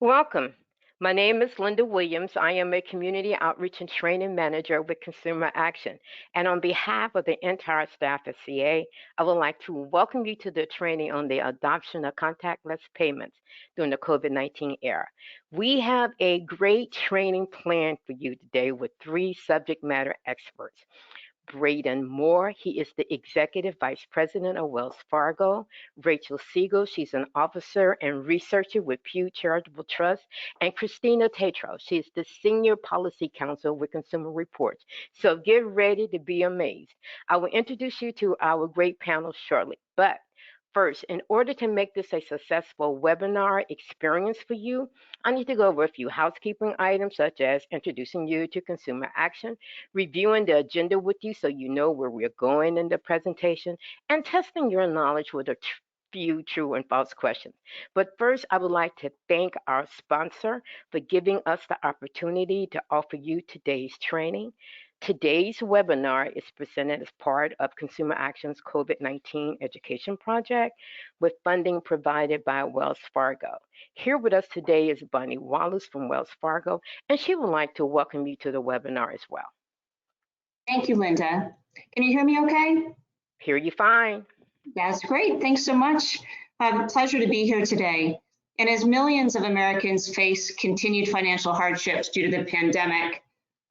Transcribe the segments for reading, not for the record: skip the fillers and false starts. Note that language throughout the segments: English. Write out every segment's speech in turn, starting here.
Welcome. My name is Linda Williams. I am a community outreach and training manager with Consumer Action. And on behalf of the entire staff at CA, I would like to welcome you to the training on the adoption of contactless payments during the COVID-19 era. We have a great training plan for you today with three subject matter experts. Braden Moore. He is the Executive Vice President of Wells Fargo. Rachel Siegel, she's an officer and researcher with Pew Charitable Trust. And Christina Tatro, she's the Senior Policy Counsel with Consumer Reports. So get ready to be amazed. I will introduce you to our great panel shortly. But first, in order to make this a successful webinar experience for you, I need to go over a few housekeeping items such as introducing you to consumer action, reviewing the agenda with you so you know where we're going in the presentation, and testing your knowledge with a few true and false questions. But first, I would like to thank our sponsor for giving us the opportunity to offer you today's training. Today's webinar is presented as part of Consumer Action's COVID-19 education project with funding provided by Wells Fargo. Here with us today is Bonnie Wallace from Wells Fargo, and she would like to welcome you to the webinar as well. Thank you, Linda. Can you hear me okay? Hear you fine. That's great. Thanks so much. Pleasure to be here today. And as millions of Americans face continued financial hardships due to the pandemic,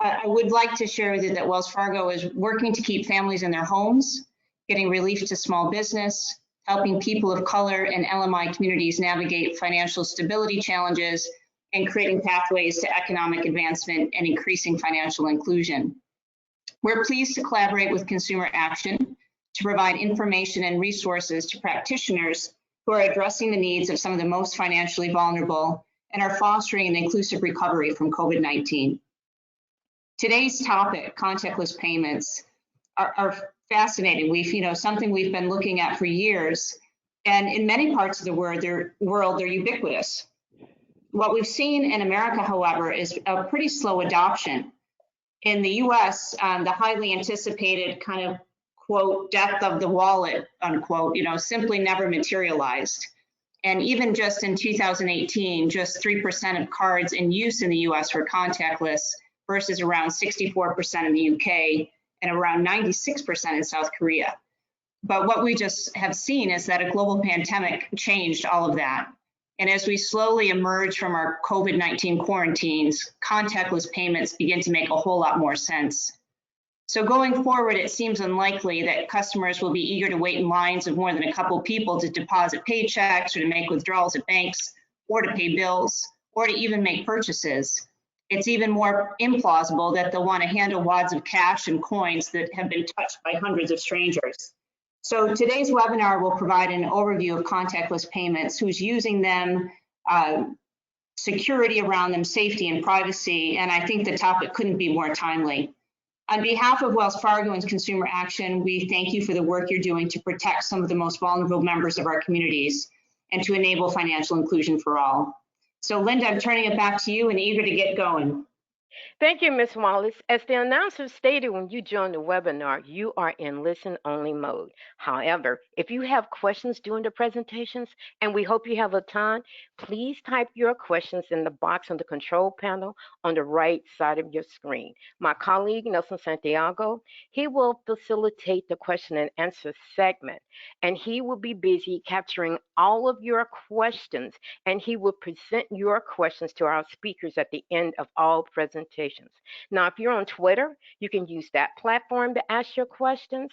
I would like to share with you that Wells Fargo is working to keep families in their homes, getting relief to small business, helping people of color and LMI communities navigate financial stability challenges, and creating pathways to economic advancement and increasing financial inclusion. We're pleased to collaborate with Consumer Action to provide information and resources to practitioners who are addressing the needs of some of the most financially vulnerable and are fostering an inclusive recovery from COVID-19. Today's topic, contactless payments, are fascinating. Something we've been looking at for years, and in many parts of the world, they're ubiquitous. What we've seen in America, however, is a pretty slow adoption. In the US, the highly anticipated kind of, quote, death of the wallet, unquote, simply never materialized. And even just in 2018, just 3% of cards in use in the US were contactless versus around 64% in the UK and around 96% in South Korea. But what we just have seen is that a global pandemic changed all of that. And as we slowly emerge from our COVID-19 quarantines, contactless payments begin to make a whole lot more sense. So going forward, it seems unlikely that customers will be eager to wait in lines of more than a couple people to deposit paychecks or to make withdrawals at banks or to pay bills or to even make purchases. It's even more implausible that they'll want to handle wads of cash and coins that have been touched by hundreds of strangers. So today's webinar will provide an overview of contactless payments, who's using them, security around them, safety and privacy, and I think the topic couldn't be more timely. On behalf of Wells Fargo and Consumer Action, we thank you for the work you're doing to protect some of the most vulnerable members of our communities and to enable financial inclusion for all. So Linda, I'm turning it back to you and eager to get going. Thank you, Ms. Wallace. As the announcer stated when you joined the webinar, you are in listen-only mode. However, if you have questions during the presentations, and we hope you have a time, please type your questions in the box on the control panel on the right side of your screen. My colleague, Nelson Santiago, he will facilitate the question and answer segment, and he will be busy capturing all of your questions, and he will present your questions to our speakers at the end of all presentations. Now, if you're on Twitter, you can use that platform to ask your questions.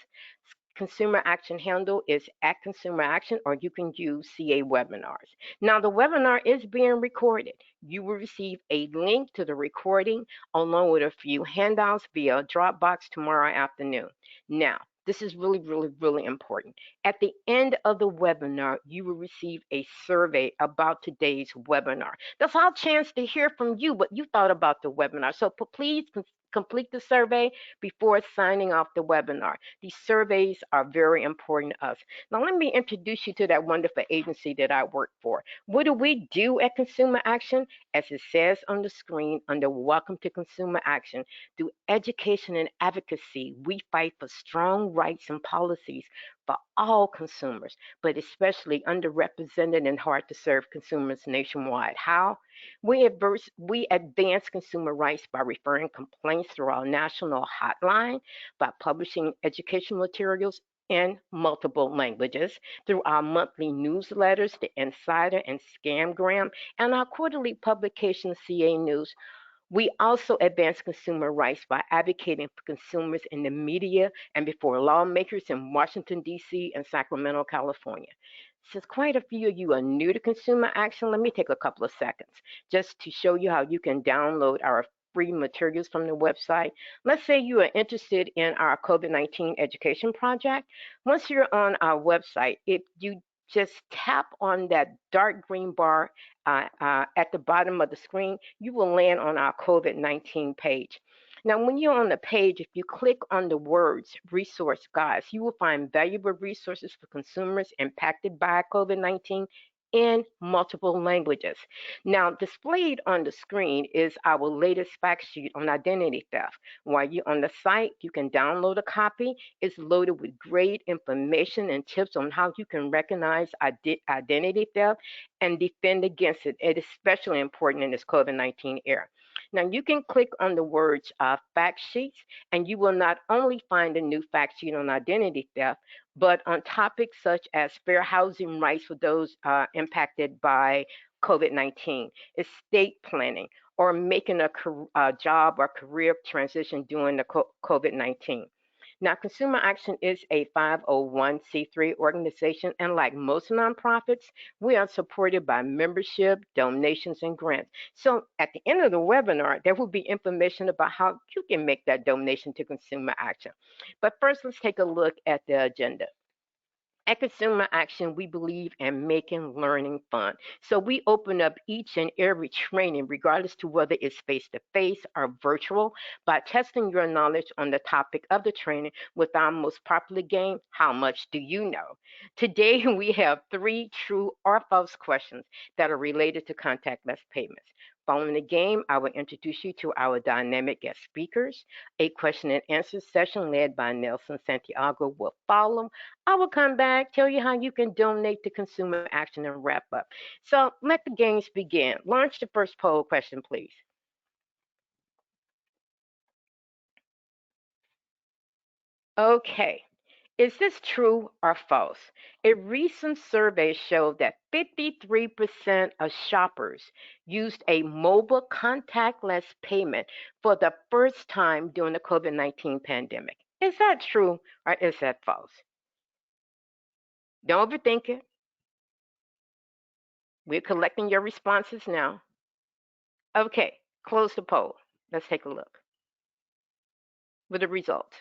Consumer Action handle is @Consumer Action, or you can use CA Webinars. Now, the webinar is being recorded. You will receive a link to the recording along with a few handouts via Dropbox tomorrow afternoon. Now, this is really important. At the end of the webinar, you will receive a survey about today's webinar. That's our chance to hear from you what you thought about the webinar. So please complete the survey before signing off the webinar. These surveys are very important to us. Now, let me introduce you to that wonderful agency that I work for. What do we do at Consumer Action? As it says on the screen under Welcome to Consumer Action, through education and advocacy, we fight for strong rights and policies for all consumers, but especially underrepresented and hard to serve consumers nationwide. How? We advance consumer rights by referring complaints through our national hotline, by publishing educational materials in multiple languages, through our monthly newsletters, The Insider and Scamgram, and our quarterly publication, CA News. We also advance consumer rights by advocating for consumers in the media and before lawmakers in Washington, D.C. and Sacramento, California. Since quite a few of you are new to consumer action, let me take a couple of seconds just to show you how you can download our free materials from the website. Let's say you are interested in our COVID-19 education project. Once you're on our website, if you just tap on that dark green bar at the bottom of the screen, you will land on our COVID-19 page. Now, when you're on the page, if you click on the words resource guides, you will find valuable resources for consumers impacted by COVID-19 in multiple languages. Now, displayed on the screen is our latest fact sheet on identity theft. While you're on the site, you can download a copy. It's loaded with great information and tips on how you can recognize identity theft and defend against it. It is especially important in this COVID-19 era. Now, you can click on the words fact sheets, and you will not only find a new fact sheet on identity theft, but on topics such as fair housing rights for those impacted by COVID-19, estate planning, or making a job or career transition during the COVID-19. Now, Consumer Action is a 501c3 organization, and like most nonprofits, we are supported by membership, donations, and grants. So at the end of the webinar, there will be information about how you can make that donation to Consumer Action. But first, let's take a look at the agenda. At Consumer Action, we believe in making learning fun. So we open up each and every training, regardless to whether it's face-to-face or virtual, by testing your knowledge on the topic of the training with our most popular game, How Much Do You Know? Today, we have 3 true or false questions that are related to contactless payments. Following the game, I will introduce you to our dynamic guest speakers. A question and answer session led by Nelson Santiago will follow. I will come back, tell you how you can donate to Consumer Action, and wrap up. So let the games begin. Launch the first poll question, please. Okay. Is this true or false? A recent survey showed that 53% of shoppers used a mobile contactless payment for the first time during the COVID-19 pandemic. Is that true or is that false? Don't overthink it. We're collecting your responses now. Okay, close the poll. Let's take a look with the results.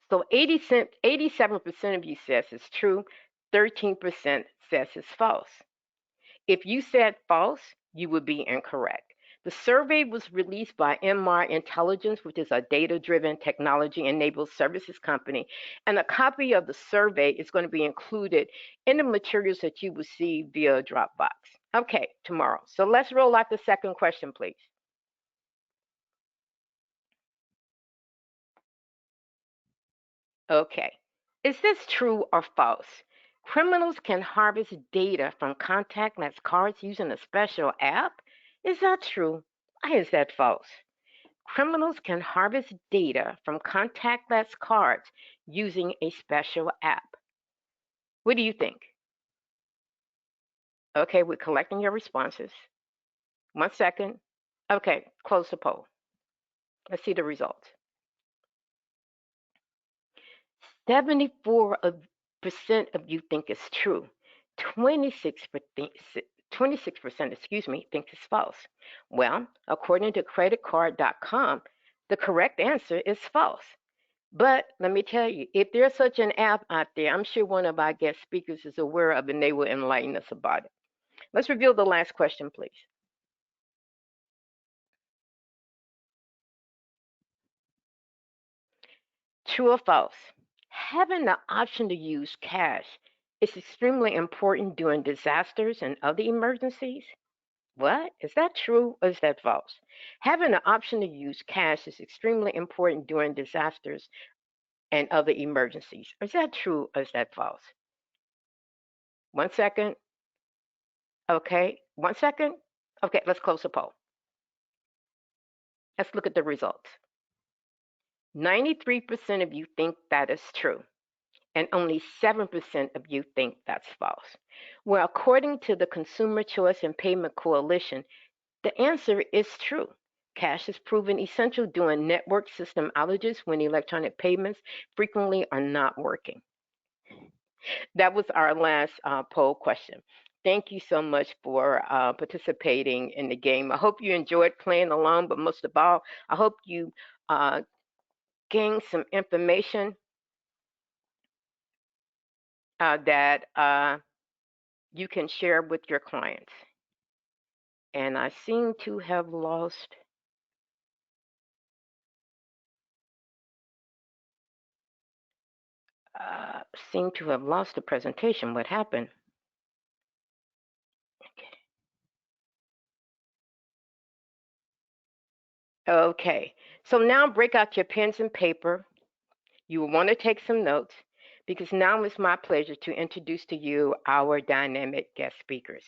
So 87% of you says it's true, 13% says it's false. If you said false, you would be incorrect. The survey was released by MR Intelligence, which is a data-driven technology-enabled services company, and a copy of the survey is going to be included in the materials that you will see via Dropbox. Okay, tomorrow. So let's roll out the second question, please. Okay. Is this true or false? Criminals can harvest data from contactless cards using a special app? Is that true? Or is that false? Criminals can harvest data from contactless cards using a special app. What do you think? Okay, we're collecting your responses. 1 second. Okay, close the poll. Let's see the results. 74% of you think it's true. 26%, think it's false. Well, according to creditcard.com, the correct answer is false. But let me tell you, if there's such an app out there, I'm sure one of our guest speakers is aware of it and they will enlighten us about it. Let's reveal the last question, please. True or false? Having the option to use cash is extremely important during disasters and other emergencies. What? Is that true or is that false? Having the option to use cash is extremely important during disasters and other emergencies. Is that true or is that false? 1 second. Okay, 1 second. Okay, let's close the poll. Let's look at the results. 93% of you think that is true, and only 7% of you think that's false. Well, according to the Consumer Choice and Payment Coalition, the answer is true. Cash is proven essential during network system outages when electronic payments frequently are not working. That was our last poll question. Thank you so much for participating in the game. I hope you enjoyed playing along, but most of all, I hope you uh, gained some information that you can share with your clients. And I seem to have lost. Seem to have lost the presentation. What happened? Okay, so now break out your pens and paper. You will want to take some notes because now it's my pleasure to introduce to you our dynamic guest speakers.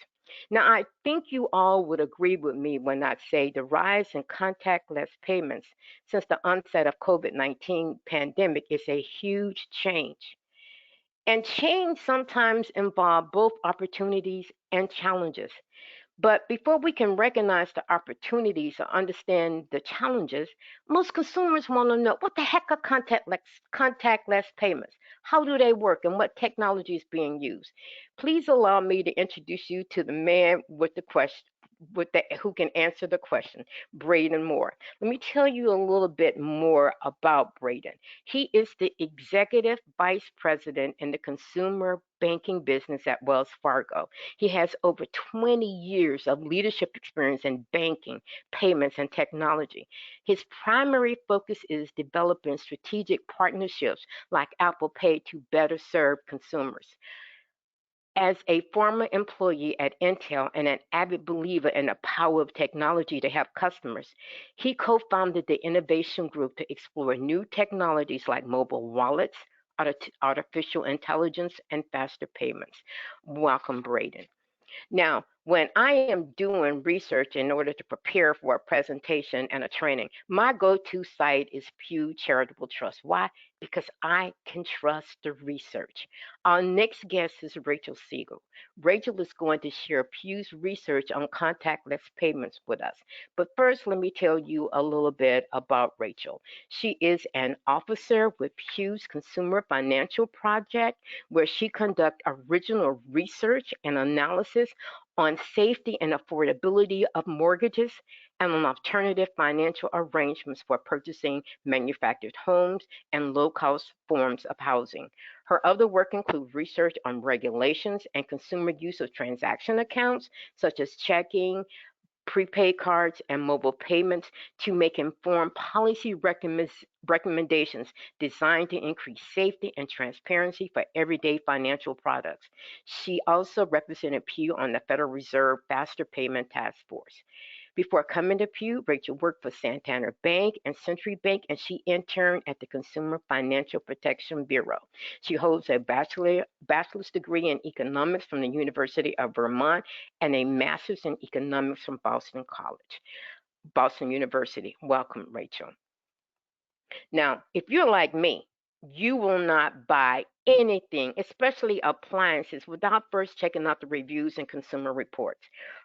Now, I think you all would agree with me when I say the rise in contactless payments since the onset of COVID-19 pandemic is a huge change. And change sometimes involves both opportunities and challenges. But before we can recognize the opportunities or understand the challenges, most consumers want to know what the heck are contactless payments? How do they work and what technology is being used? Please allow me to introduce you to the man with the question. Who can answer the question, Braden Moore. Let me tell you a little bit more about Braden. He is the executive vice president in the consumer banking business at Wells Fargo. He has over 20 years of leadership experience in banking, payments, and technology. His primary focus is developing strategic partnerships like Apple Pay to better serve consumers. As a former employee at Intel and an avid believer in the power of technology to help customers, he co founded the innovation group to explore new technologies like mobile wallets, artificial intelligence, and faster payments. Welcome, Braden. Now, when I am doing research in order to prepare for a presentation and a training, my go to site is Pew Charitable Trust. Why? Because I can trust the research. Our next guest is Rachel Siegel. Rachel is going to share Pew's research on contactless payments with us. But first, let me tell you a little bit about Rachel. She is an officer with Pew's Consumer Financial Project, where she conducts original research and analysis on safety and affordability of mortgages and on alternative financial arrangements for purchasing manufactured homes and low cost forms of housing. Her other work includes research on regulations and consumer use of transaction accounts, such as checking, prepaid cards, and mobile payments to make informed policy recommendations designed to increase safety and transparency for everyday financial products. She also represented Pew on the Federal Reserve Faster Payment Task Force. Before coming to Pew, Rachel worked for Santander Bank and Century Bank, and she interned at the Consumer Financial Protection Bureau. She holds a bachelor's degree in economics from the University of Vermont and a master's in economics from Boston University. Welcome, Rachel. Now, if you're like me, you will not buy anything, especially appliances, without first checking out the reviews and consumer reports.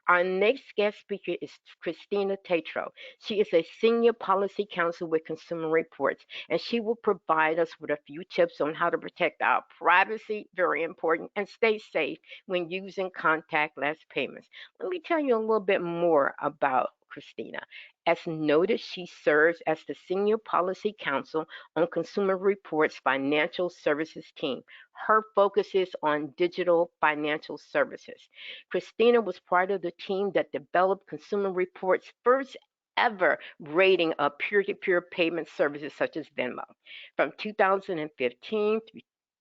Our next guest speaker is Christina Tatro. She is a senior policy counsel with Consumer Reports, and she will provide us with a few tips on how to protect our privacy, very important, and stay safe when using contactless payments. Let me tell you a little bit more about Christina. As noted, she serves as the Senior Policy Counsel on Consumer Reports Financial Services team. Her focus is on digital financial services. Christina was part of the team that developed Consumer Reports' first ever rating of peer-to-peer payment services such as Venmo. From 2015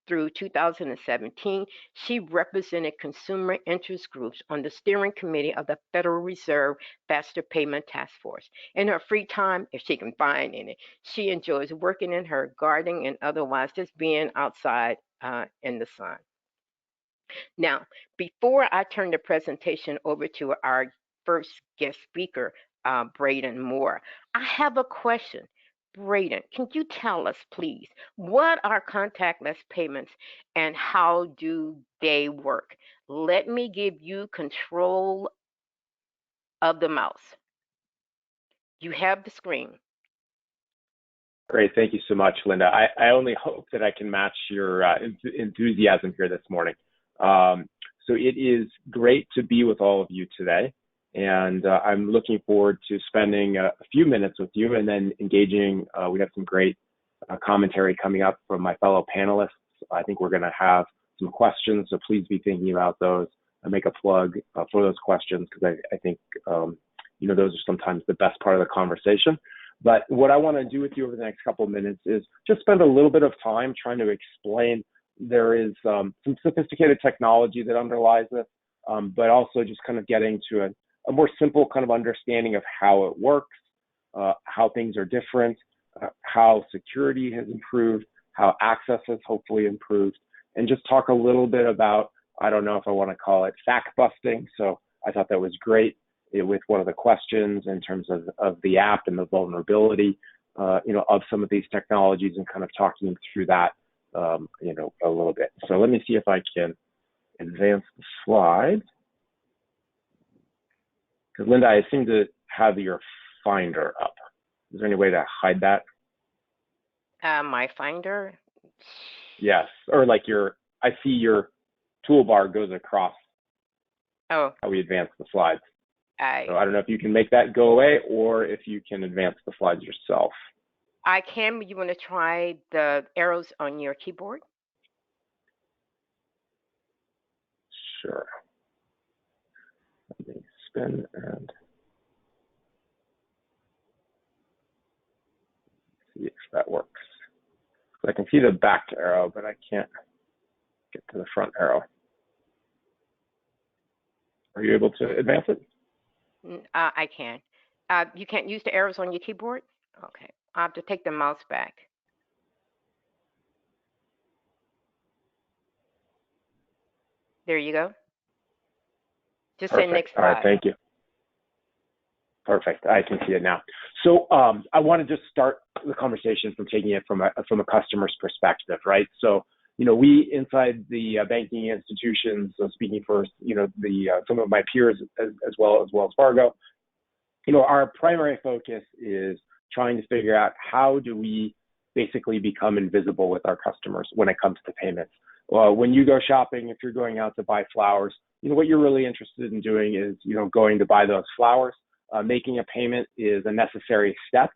through 2017, she represented consumer interest groups on the steering committee of the Federal Reserve Faster Payment Task Force. In her free time, if she can find any, she enjoys working in her garden and otherwise just being outside in the sun. Now, before I turn the presentation over to our first guest speaker, Braden Moore, I have a question. Braden, can you tell us, please, what are contactless payments and how do they work? Let me give you control of the mouse. You have the screen. Great. Thank you so much, Linda. I only hope that I can match your enthusiasm here this morning. So it is great to be with all of you today. And I'm looking forward to spending a few minutes with you and then engaging. We have some great commentary coming up from my fellow panelists. I think we're going to have some questions, so please be thinking about those and make a plug for those questions, because I think those are sometimes the best part of the conversation. But what I want to do with you over the next couple of minutes is just spend a little bit of time trying to explain there is some sophisticated technology that underlies this, but also just kind of getting to a more simple kind of understanding of how it works, how things are different, how security has improved, how access has hopefully improved, and just talk a little bit about, I don't know if I want to call it fact busting. So I thought that was great with one of the questions in terms of the app and the vulnerability, of some of these technologies, and kind of talking through that, a little bit. So let me see if I can advance the slide. Because Linda, I seem to have your Finder up. Is there any way to hide that? My Finder? Yes, or like I see your toolbar goes across how we advance the slides. So I don't know if you can make that go away or if you can advance the slides yourself. I can, but you want to try the arrows on your keyboard? Sure. Let me spin and see if that works. I can see the back arrow, but I can't get to the front arrow. Are you able to advance it? I can. You can't use the arrows on your keyboard? Okay. I'll have to take the mouse back. There you go. Just say next slide. All right, thank you. Perfect. I can see it now. So I want to just start the conversation from taking it from a customer's perspective, right? So we inside the banking institutions, speaking for some of my peers as well as Fargo, our primary focus is trying to figure out how do we basically become invisible with our customers when it comes to payments. When you go shopping, if you're going out to buy flowers, what you're really interested in doing is going to buy those flowers. Making a payment is a necessary step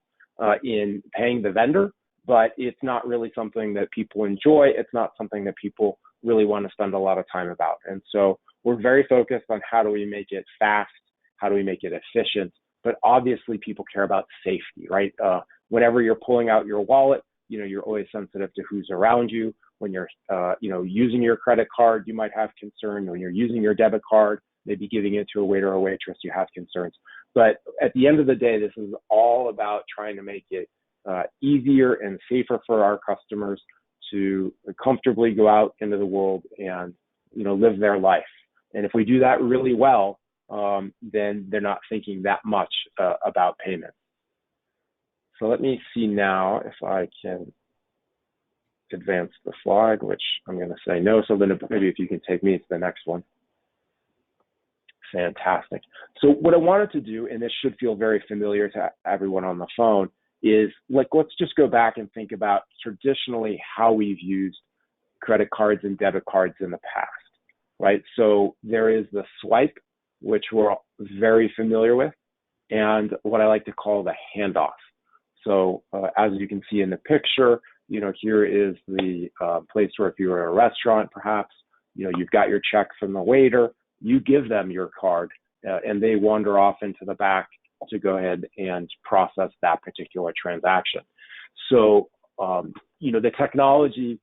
in paying the vendor, but it's not really something that people enjoy. It's not something that people really want to spend a lot of time about. And so we're very focused on how do we make it fast, how do we make it efficient, but obviously people care about safety, right? Whenever you're pulling out your wallet, you're always sensitive to who's around you. When you're, using your credit card, you might have concern. When you're using your debit card, maybe giving it to a waiter or waitress, you have concerns. But at the end of the day, this is all about trying to make it easier and safer for our customers to comfortably go out into the world and live their life. And if we do that really well, then they're not thinking that much about payments. So let me see now if I can advance the slide, which I'm going to say no. So then maybe if you can take me to the next one. Fantastic. So what I wanted to do, and this should feel very familiar to everyone on the phone, is let's just go back and think about traditionally how we've used credit cards and debit cards in the past, right? So there is the swipe, which we're very familiar with, and what I like to call the handoff. So as you can see in the picture, here is the place where if you're at a restaurant, perhaps, you've got your check from the waiter, you give them your card, and they wander off into the back to go ahead and process that particular transaction. So, the technology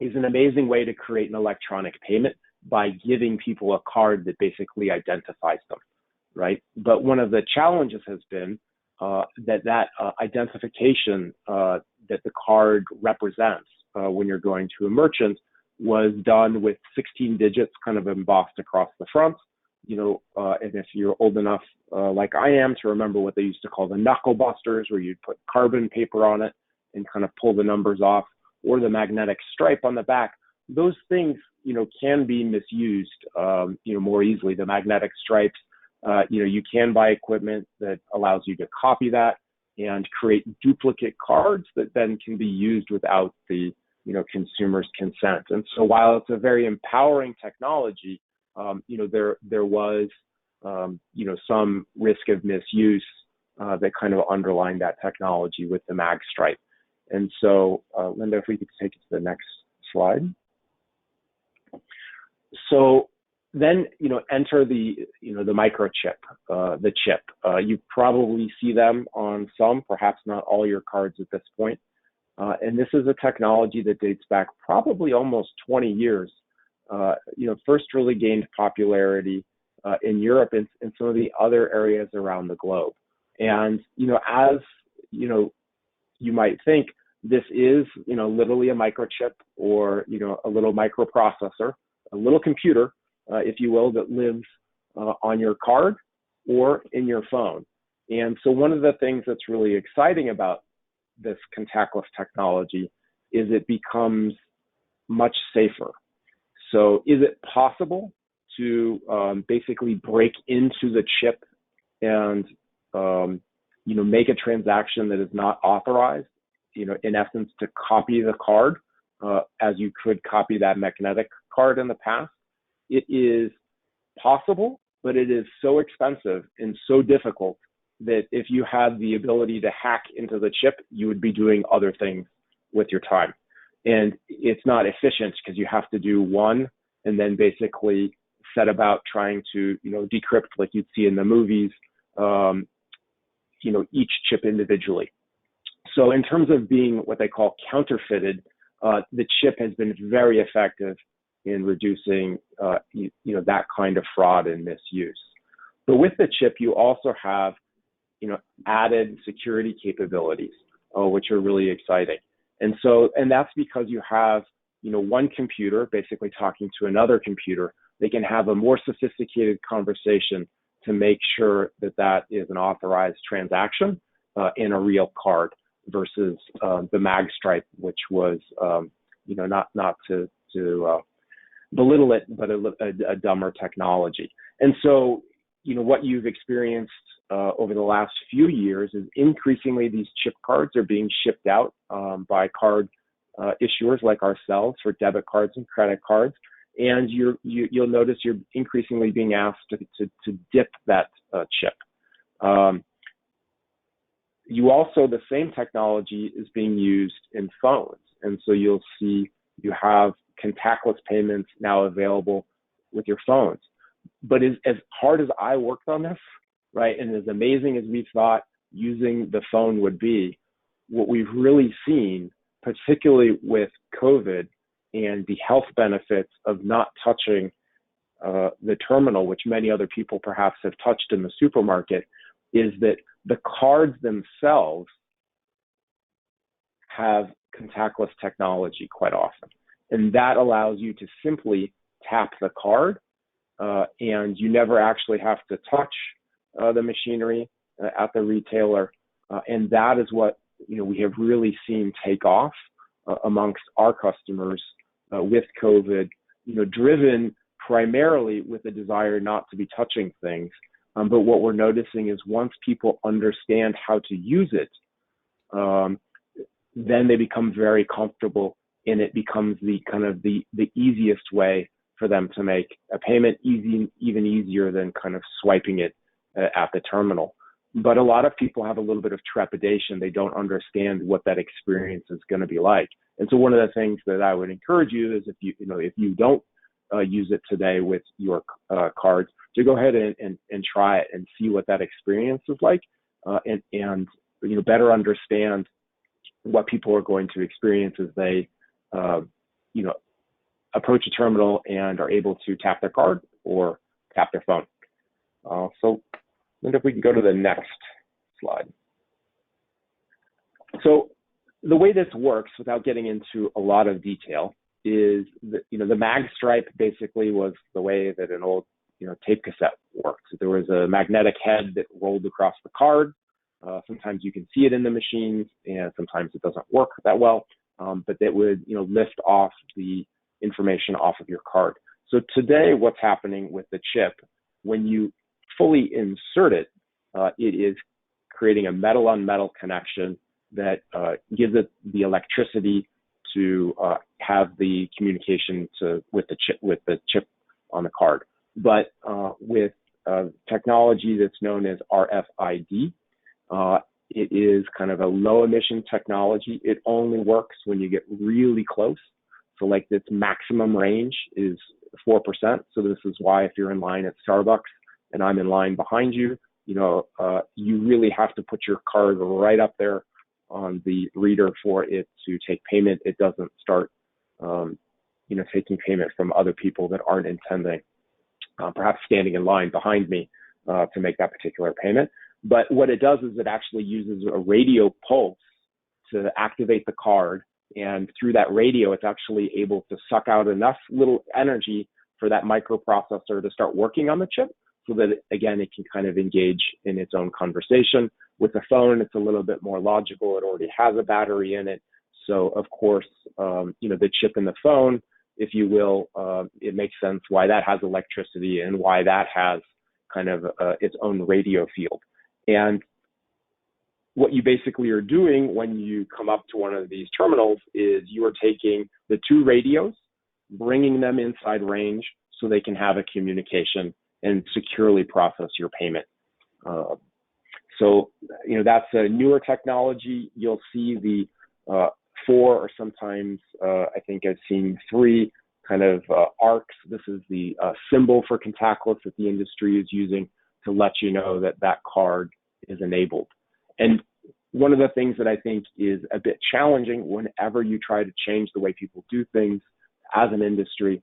is an amazing way to create an electronic payment by giving people a card that basically identifies them, right? But one of the challenges has been that identification that the card represents when you're going to a merchant was done with 16 digits kind of embossed across the front. And if you're old enough like I am to remember what they used to call the knuckle busters, where you'd put carbon paper on it and kind of pull the numbers off, or the magnetic stripe on the back, those things, can be misused, more easily. The magnetic stripes, you can buy equipment that allows you to copy that and create duplicate cards that then can be used without the, consumer's consent. And so while it's a very empowering technology, there was, some risk of misuse that kind of underlined that technology with the mag stripe. And so, Linda, if we could take it to the next slide. So then, enter the microchip, the chip. You probably see them on some, perhaps not all your cards at this point. And this is a technology that dates back probably almost 20 years. First really gained popularity in Europe and some of the other areas around the globe. And, as, you might think, this is, literally a microchip or, a little microprocessor, a little computer, if you will, that lives on your card or in your phone. And so one of the things that's really exciting about this contactless technology is it becomes much safer. So is it possible to basically break into the chip and, make a transaction that is not authorized, in essence, to copy the card as you could copy that magnetic card in the past? It is possible, but it is so expensive and so difficult that if you had the ability to hack into the chip, you would be doing other things with your time. And it's not efficient because you have to do one and then basically set about trying to, decrypt like you'd see in the movies, each chip individually. So in terms of being what they call counterfeited, the chip has been very effective in reducing, that kind of fraud and misuse. But with the chip, you also have, added security capabilities, which are really exciting. And that's because you have, one computer basically talking to another computer. They can have a more sophisticated conversation to make sure that that is an authorized transaction in a real card versus the mag stripe, which was, not to belittle it, but a dumber technology. And so, what you've experienced over the last few years is increasingly these chip cards are being shipped out by card issuers like ourselves for debit cards and credit cards. And you'll notice you're increasingly being asked to dip that chip. You also, the same technology is being used in phones. And so you'll see you have contactless payments now available with your phones. But as hard as I worked on this, right, and as amazing as we thought using the phone would be, what we've really seen, particularly with COVID and the health benefits of not touching the terminal, which many other people perhaps have touched in the supermarket, is that the cards themselves have contactless technology quite often. And that allows you to simply tap the card and you never actually have to touch the machinery at the retailer. And that is what we have really seen take off amongst our customers with COVID, driven primarily with a desire not to be touching things. But what we're noticing is once people understand how to use it, then they become very comfortable, and it becomes the kind of the easiest way for them to make a payment, even easier than kind of swiping it at the terminal. But a lot of people have a little bit of trepidation. They don't understand what that experience is going to be like. And so one of the things that I would encourage you is if you don't use it today with your cards, to go ahead and try it and see what that experience is like, and better understand what people are going to experience as they approach a terminal and are able to tap their card or tap their phone. So Linda, if we can go to the next slide. So the way this works, without getting into a lot of detail, is that, the mag stripe basically was the way that an old, tape cassette works. There was a magnetic head that rolled across the card. Sometimes you can see it in the machines, and sometimes it doesn't work that well, but that would, lift off the information off of your card. So today, what's happening with the chip, when you fully insert it, it is creating a metal-on-metal connection that gives it the electricity to have the communication with the chip on the card. But with technology that's known as RFID, it is kind of a low emission technology. It only works when you get really close. So like its maximum range is 4%. So this is why if you're in line at Starbucks and I'm in line behind you, you really have to put your card right up there on the reader for it to take payment. It doesn't start, taking payment from other people that aren't intending, perhaps standing in line behind me to make that particular payment. But what it does is it actually uses a radio pulse to activate the card. And through that radio, it's actually able to suck out enough little energy for that microprocessor to start working on the chip so that, again, it can kind of engage in its own conversation. With the phone, it's a little bit more logical. It already has a battery in it. So, of course, the chip in the phone, if you will, it makes sense why that has electricity and why that has kind of its own radio field. And what you basically are doing when you come up to one of these terminals is you are taking the two radios, bringing them inside range so they can have a communication and securely process your payment. So, that's a newer technology. You'll see the 4 or sometimes I think I've seen 3 kind of arcs. This is the symbol for contactless that the industry is using to let you know that that card is enabled. And one of the things that I think is a bit challenging whenever you try to change the way people do things as an industry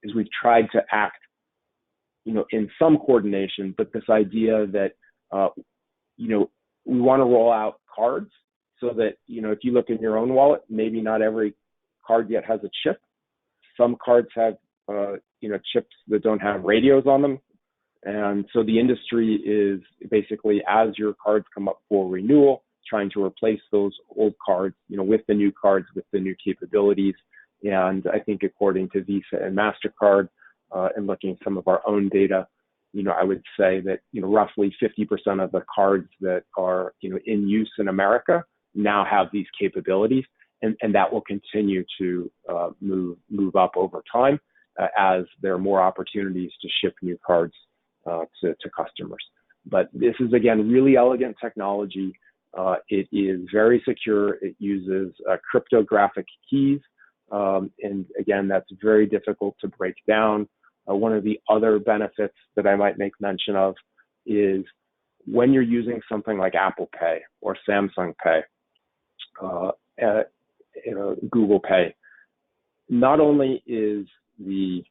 is we've tried to act, in some coordination, but this idea that, we want to roll out cards so that, if you look in your own wallet, maybe not every card yet has a chip. Some cards have, chips that don't have radios on them. And so the industry is basically, as your cards come up for renewal, trying to replace those old cards, with the new cards, with the new capabilities. And I think according to Visa and MasterCard, and looking at some of our own data, I would say that, roughly 50% of the cards that are, in use in America now have these capabilities. And that will continue to move up over time as there are more opportunities to ship new cards to customers. But this is, again, really elegant technology. It is very secure. It uses cryptographic keys. And again, that's very difficult to break down. One of the other benefits that I might make mention of is when you're using something like Apple Pay or Samsung Pay, Google Pay, not only is the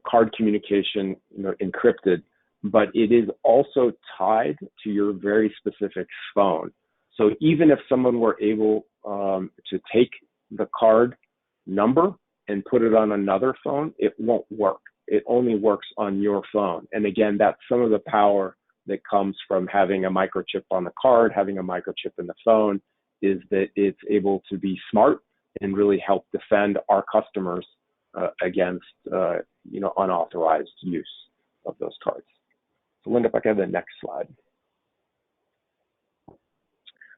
card communication encrypted, but it is also tied to your very specific phone. So even if someone were able to take the card number and put it on another phone, it won't work. It only works on your phone. And again, that's some of the power that comes from having a microchip on the card, having a microchip in the phone, is that it's able to be smart and really help defend our customers against unauthorized use of those cards. So Linda, if I could have the next slide.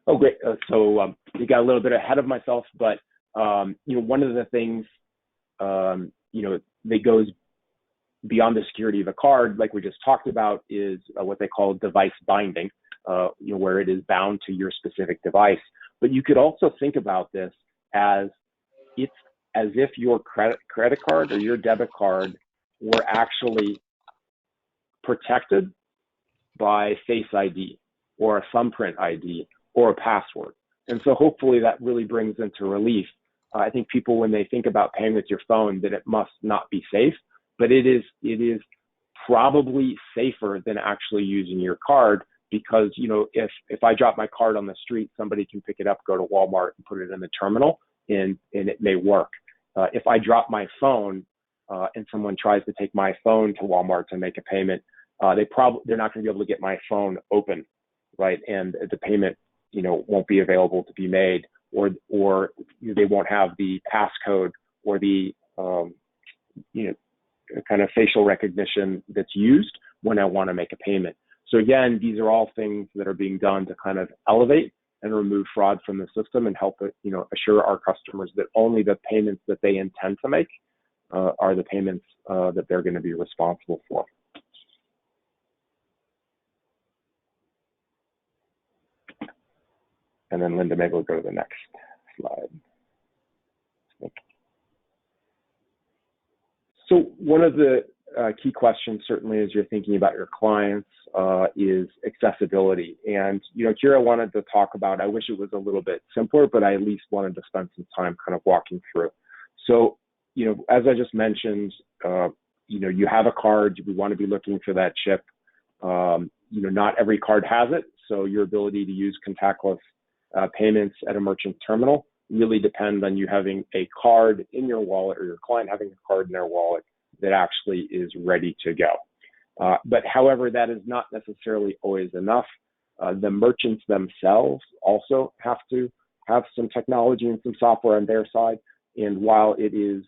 Oh, great. So you got a little bit ahead of myself, but one of the things that goes beyond the security of a card, like we just talked about, is what they call device binding, where it is bound to your specific device. But you could also think about this as if your credit card or your debit card were actually protected by Face ID or a thumbprint ID or a password. And so hopefully that really brings into relief I think people, when they think about paying with your phone, that it must not be safe, but it is probably safer than actually using your card, because, you know, if I drop my card on the street, somebody can pick it up, go to Walmart and put it in the terminal, and it may work. If I drop my phone and someone tries to take my phone to Walmart to make a payment, they're not going to be able to get my phone open, right? And the payment, you know, won't be available to be made, or they won't have the passcode or the you know, kind of facial recognition that's used when I want to make a payment. So again, these are all things that are being done to kind of elevate and remove fraud from the system and help it, you know, assure our customers that only the payments that they intend to make are the payments that they're going to be responsible for. And then Linda, maybe we'll go to the next slide. So one of the key questions, certainly as you're thinking about your clients, is accessibility. And, you know, here I wanted to talk about, I wish it was a little bit simpler, but I at least wanted to spend some time kind of walking through. So, you know, as I just mentioned, you know, you have a card, we want to be looking for that chip. You know, not every card has it. So your ability to use contactless payments at a merchant terminal really depend on you having a card in your wallet, or your client having a card in their wallet that actually is ready to go. But however, that is not necessarily always enough. The merchants themselves also have to have some technology and some software on their side. And while it is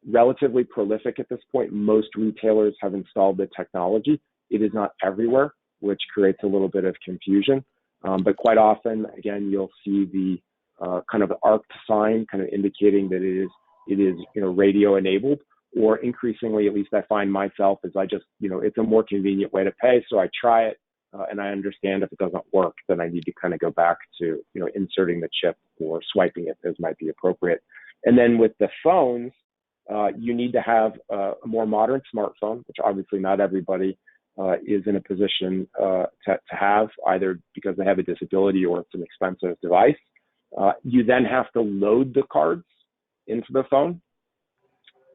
relatively prolific at this point, most retailers have installed the technology. It is not everywhere, which creates a little bit of confusion. But quite often, again, you'll see the kind of arced sign kind of indicating that it is you know, radio enabled, or increasingly, at least I find myself, is I just, you know, it's a more convenient way to pay. So I try it and I understand if it doesn't work, then I need to kind of go back to, you know, inserting the chip or swiping it as might be appropriate. And then with the phones, you need to have a more modern smartphone, which obviously not everybody is in a position to have, either because they have a disability or it's an expensive device. You then have to load the cards into the phone.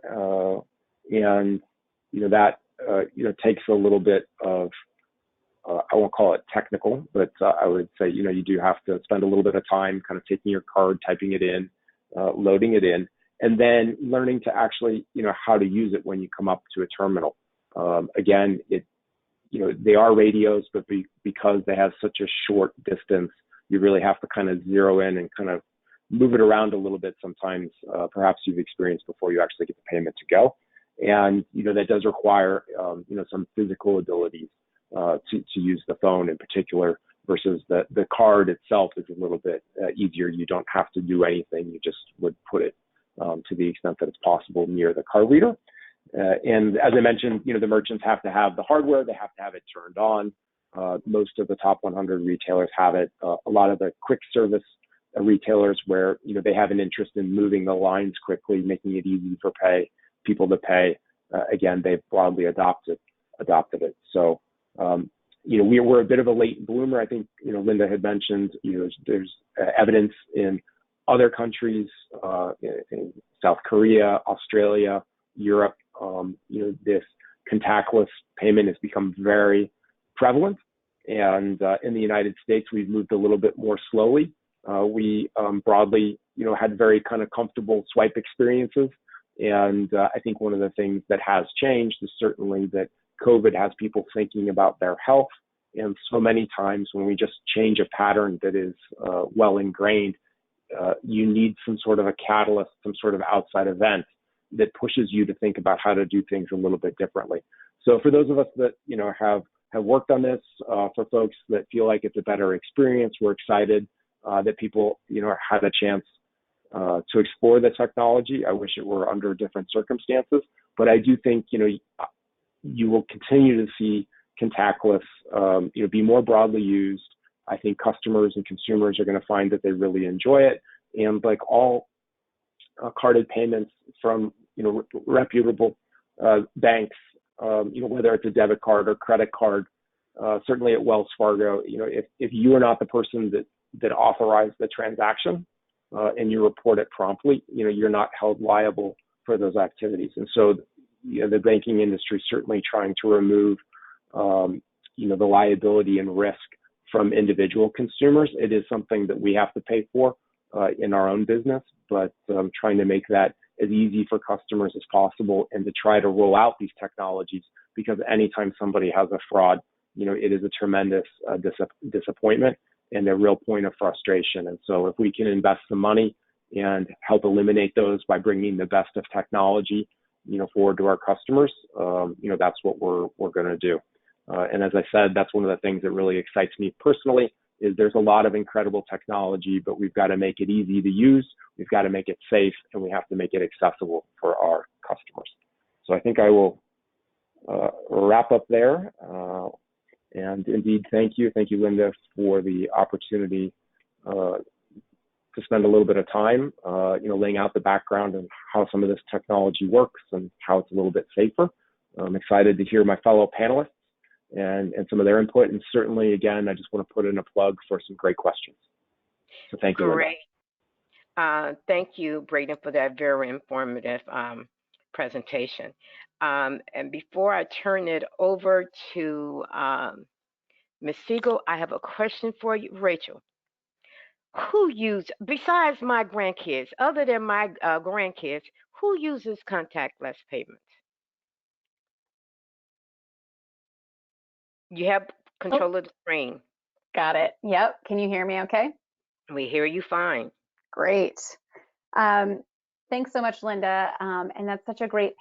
And, you know, that, you know, takes a little bit of, I won't call it technical, but I would say, you know, you do have to spend a little bit of time kind of taking your card, typing it in, loading it in, and then learning to actually, you know, how to use it when you come up to a terminal. Again, you know, they are radios, but because they have such a short distance, you really have to kind of zero in and kind of move it around a little bit sometimes, perhaps you've experienced before you actually get the payment to go. And, you know, that does require, you know, some physical abilities to use the phone in particular, versus the card itself is a little bit easier. You don't have to do anything. You just would put it to the extent that it's possible near the card reader. And as I mentioned, you know, the merchants have to have the hardware. They have to have it turned on. Most of the top 100 retailers have it. A lot of the quick service retailers, where, you know, they have an interest in moving the lines quickly, making it easy for people to pay. Again, they've broadly adopted it. So, you know, we're a bit of a late bloomer. I think, you know, Linda had mentioned, you know, there's evidence in other countries, in South Korea, Australia, Europe. You know, this contactless payment has become very prevalent. And in the United States, we've moved a little bit more slowly. We broadly, you know, had very kind of comfortable swipe experiences. And I think one of the things that has changed is certainly that COVID has people thinking about their health. And so many times when we just change a pattern that is well ingrained, you need some sort of a catalyst, some sort of outside event that pushes you to think about how to do things a little bit differently. So for those of us that, you know, have worked on this, for folks that feel like it's a better experience, we're excited that people, you know, had a chance to explore the technology. I wish it were under different circumstances, but I do think, you know, you will continue to see contactless, you know, be more broadly used. I think customers and consumers are going to find that they really enjoy it. And like all carded payments from, you know, reputable banks, you know, whether it's a debit card or credit card, certainly at Wells Fargo, you know, if you are not the person that authorized the transaction, and you report it promptly, you're not held liable for those activities. And so, the banking industry is certainly trying to remove, the liability and risk from individual consumers. It is something that we have to pay for in our own business, but trying to make that as easy for customers as possible and to try to roll out these technologies, because anytime somebody has a fraud, it is a tremendous disappointment and a real point of frustration. And so if we can invest some money and help eliminate those by bringing the best of technology, forward to our customers, that's what we're going to do. And as I said, that's one of the things that really excites me personally, is there's a lot of incredible technology, but we've got to make it easy to use, we've got to make it safe, and we have to make it accessible for our customers. So I think I will wrap up there. And indeed, thank you, Linda, for the opportunity to spend a little bit of time, laying out the background and how some of this technology works and how it's a little bit safer. I'm excited to hear my fellow panelists and some of their input. And certainly, again, I just want to put in a plug for some great questions. So thank you, Linda. Great. Thank you, Braden, for that very informative presentation. And before I turn it over to Ms. Siegel, I have a question for you. Rachel, besides my grandkids, other than my grandkids, who uses contactless payments? You have control of the screen. Got it. Yep. Can you hear me okay? We hear you fine. Great. Thanks so much, Linda. And that's such a great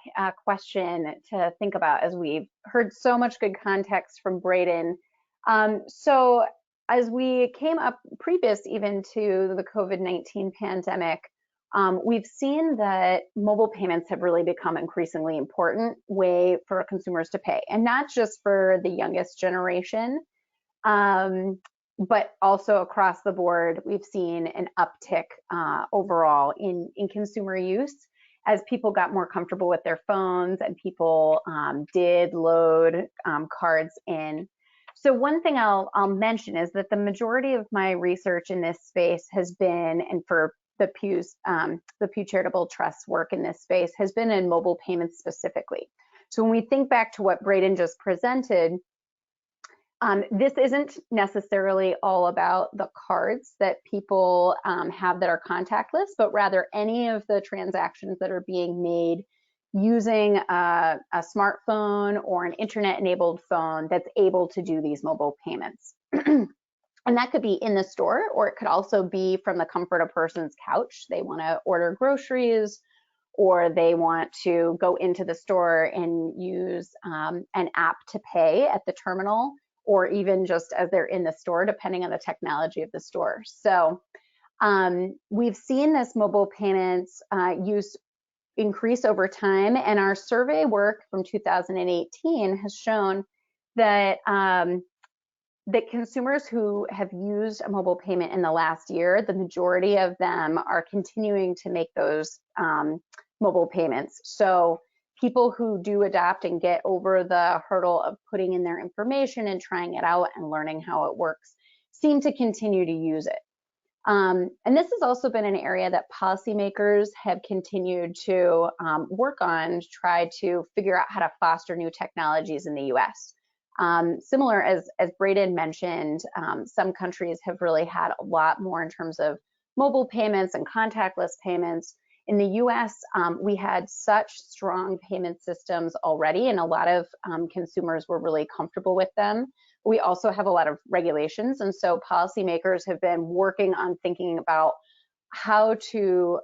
question to think about, as we've heard so much good context from Braden. So as we came up previous even to the COVID-19 pandemic, we've seen that mobile payments have really become an increasingly important way for consumers to pay, and not just for the youngest generation, but also across the board. We've seen an uptick overall in consumer use as people got more comfortable with their phones and people did load cards in. So one thing I'll mention is that the majority of my research in this space has been, and for the Pew Charitable Trust's work in this space, has been in mobile payments specifically. So when we think back to what Braden just presented, this isn't necessarily all about the cards that people have that are contactless, but rather any of the transactions that are being made using a smartphone or an internet-enabled phone that's able to do these mobile payments. And that could be in the store, or it could also be from the comfort of a person's couch. They want to order groceries, or they want to go into the store and use an app to pay at the terminal, or even just as they're in the store, depending on the technology of the store. So we've seen this mobile payments use increase over time, and our survey work from 2018 has shown that that consumers who have used a mobile payment in the last year, the majority of them are continuing to make those mobile payments. So people who do adapt and get over the hurdle of putting in their information and trying it out and learning how it works seem to continue to use it. And this has also been an area that policymakers have continued to work on to try to figure out how to foster new technologies in the US. Similar as Braden mentioned, some countries have really had a lot more in terms of mobile payments and contactless payments. In the US, we had such strong payment systems already, and a lot of consumers were really comfortable with them. We also have a lot of regulations, and so policymakers have been working on thinking about how to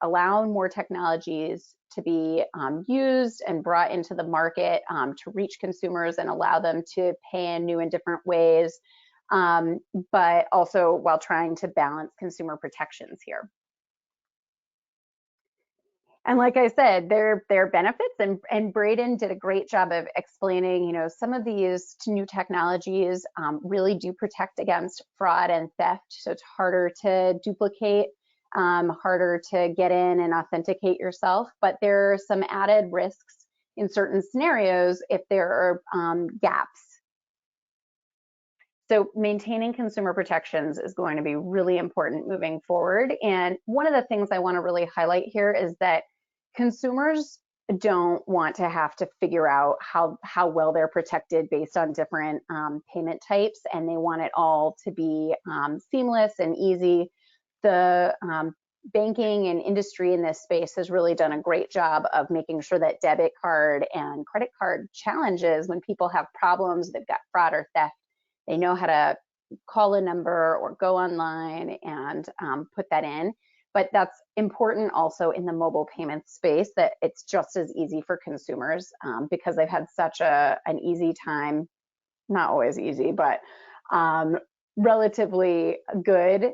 allow more technologies to be used and brought into the market to reach consumers and allow them to pay in new and different ways, but also while trying to balance consumer protections here. And like I said, there are benefits, and Braden did a great job of explaining, some of these new technologies really do protect against fraud and theft. So it's harder to duplicate, harder to get in and authenticate yourself, but there are some added risks in certain scenarios if there are gaps. So maintaining consumer protections is going to be really important moving forward. And one of the things I want to really highlight here is that consumers don't want to have to figure out how well they're protected based on different payment types, and they want it all to be seamless and easy. The banking and industry in this space has really done a great job of making sure that debit card and credit card challenges, when people have problems, they've got fraud or theft, they know how to call a number or go online and put that in. But that's important also in the mobile payment space, that it's just as easy for consumers because they've had such an easy time, not always easy, but relatively good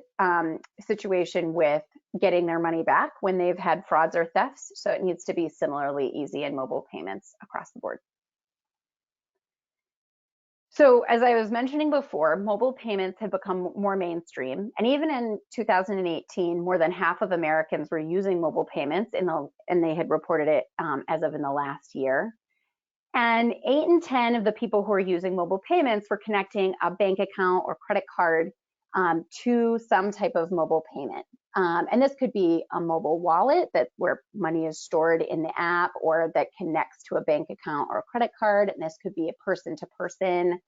situation with getting their money back when they've had frauds or thefts. So it needs to be similarly easy in mobile payments across the board. So as I was mentioning before, mobile payments have become more mainstream. And even in 2018, more than half of Americans were using mobile payments and they had reported it as of in the last year. And 8 in 10 of the people who are using mobile payments were connecting a bank account or credit card to some type of mobile payment. And this could be a mobile wallet where money is stored in the app, or that connects to a bank account or a credit card. And this could be a person-to-person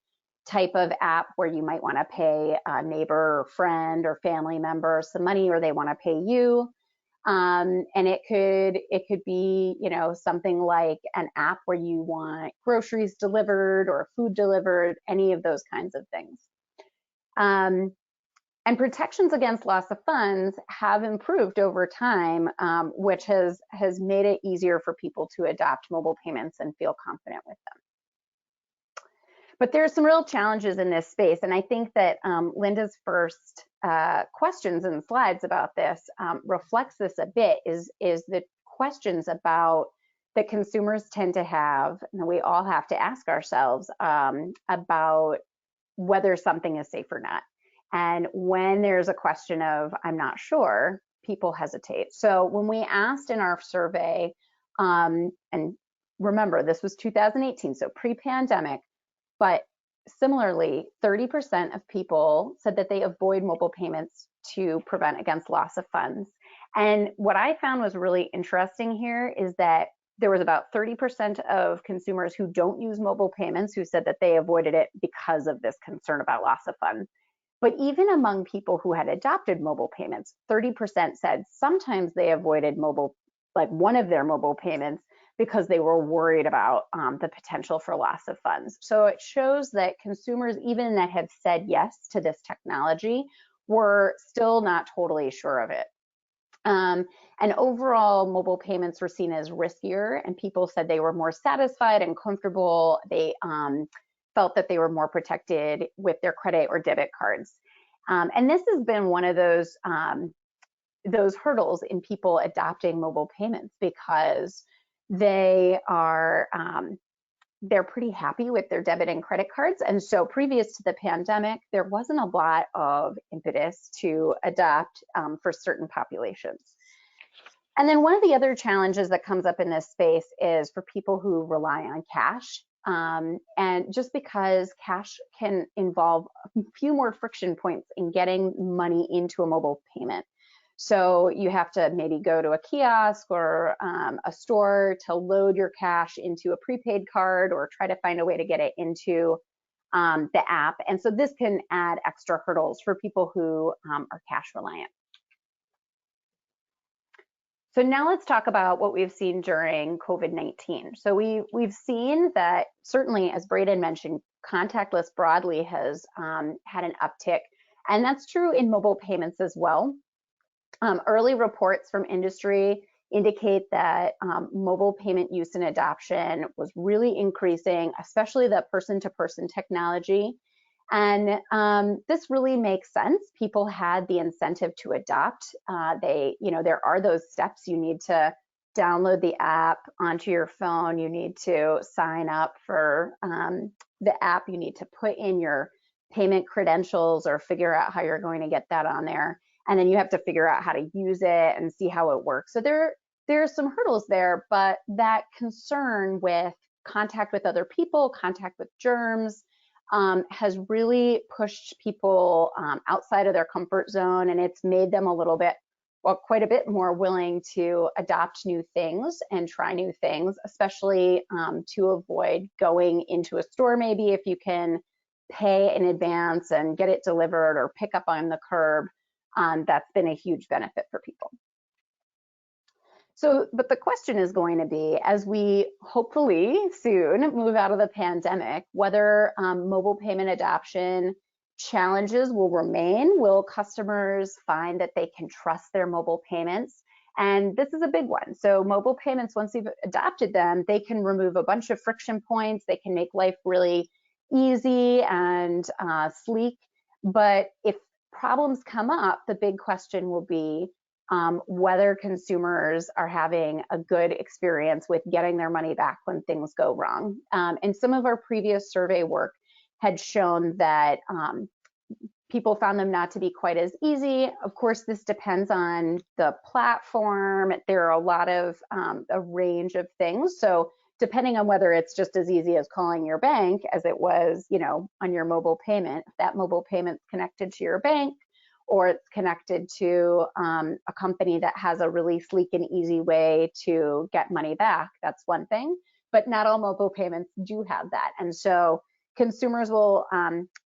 type of app where you might want to pay a neighbor or friend or family member some money, or they want to pay you. And it could be, something like an app where you want groceries delivered or food delivered, any of those kinds of things. And protections against loss of funds have improved over time, which has made it easier for people to adopt mobile payments and feel confident with them. But there's some real challenges in this space, and I think that Linda's first questions and slides about this reflects this a bit, is the questions about that consumers tend to have, and we all have to ask ourselves about whether something is safe or not. And when there's a question of, I'm not sure, people hesitate. So when we asked in our survey, and remember, this was 2018, so pre-pandemic, but similarly, 30% of people said that they avoid mobile payments to prevent against loss of funds. And what I found was really interesting here is that there was about 30% of consumers who don't use mobile payments who said that they avoided it because of this concern about loss of funds. But even among people who had adopted mobile payments, 30% said sometimes they avoided one of their mobile payments because they were worried about the potential for loss of funds. So it shows that consumers, even that have said yes to this technology, were still not totally sure of it. And overall, mobile payments were seen as riskier, and people said they were more satisfied and comfortable. They felt that they were more protected with their credit or debit cards. And this has been one of those hurdles in people adopting mobile payments, because they're pretty happy with their debit and credit cards. And so previous to the pandemic, there wasn't a lot of impetus to adopt for certain populations. And then one of the other challenges that comes up in this space is for people who rely on cash. And just because cash can involve a few more friction points in getting money into a mobile payment. So you have to maybe go to a kiosk or a store to load your cash into a prepaid card, or try to find a way to get it into the app. And so this can add extra hurdles for people who are cash reliant. So now let's talk about what we've seen during COVID-19. So we've seen that, certainly, as Braden mentioned, contactless broadly has had an uptick, and that's true in mobile payments as well. Early reports from industry indicate that mobile payment use and adoption was really increasing, especially the person-to-person technology. And this really makes sense. People had the incentive to adopt. There are those steps. You need to download the app onto your phone. You need to sign up for the app. You need to put in your payment credentials or figure out how you're going to get that on there. And then you have to figure out how to use it and see how it works. So there are some hurdles there, but that concern with contact with other people, contact with germs, has really pushed people outside of their comfort zone, and it's made them a little bit, well, quite a bit more willing to adopt new things and try new things, especially to avoid going into a store maybe if you can pay in advance and get it delivered or pick up on the curb. That's been a huge benefit for people. So, but the question is going to be, as we hopefully soon move out of the pandemic, whether mobile payment adoption challenges will remain. Will customers find that they can trust their mobile payments? And this is a big one. So mobile payments, once you've adopted them, they can remove a bunch of friction points. They can make life really easy and sleek. But if problems come up, the big question will be whether consumers are having a good experience with getting their money back when things go wrong. And some of our previous survey work had shown that people found them not to be quite as easy. Of course, this depends on the platform. There are a lot of a range of things. So depending on whether it's just as easy as calling your bank as it was, you know, on your mobile payment, if that mobile payment's connected to your bank, or it's connected to a company that has a really sleek and easy way to get money back, that's one thing. But not all mobile payments do have that. And so consumers will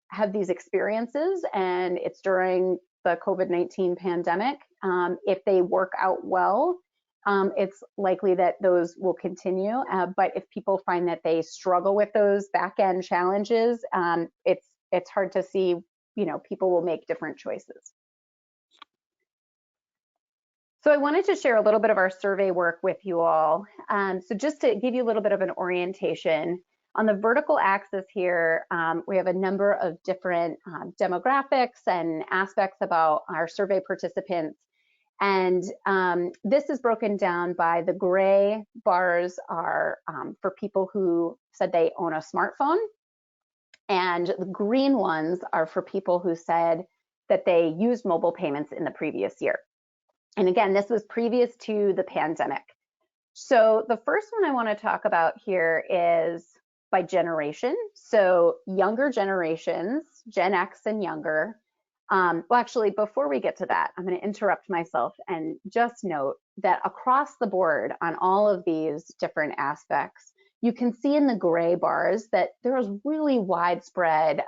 have these experiences, and it's during the COVID-19 pandemic. If they work out well, it's likely that those will continue. But if people find that they struggle with those back-end challenges, it's hard to see, you know, people will make different choices. So I wanted to share a little bit of our survey work with you all. So just to give you a little bit of an orientation, on the vertical axis here, we have a number of different demographics and aspects about our survey participants. And this is broken down by the gray bars are for people who said they own a smartphone. And the green ones are for people who said that they used mobile payments in the previous year. And again, this was previous to the pandemic. So the first one I want to talk about here is by generation. So younger generations, Gen X and younger. Well, actually, before we get to that, I'm going to interrupt myself and just note that across the board on all of these different aspects, you can see in the gray bars that there is really widespread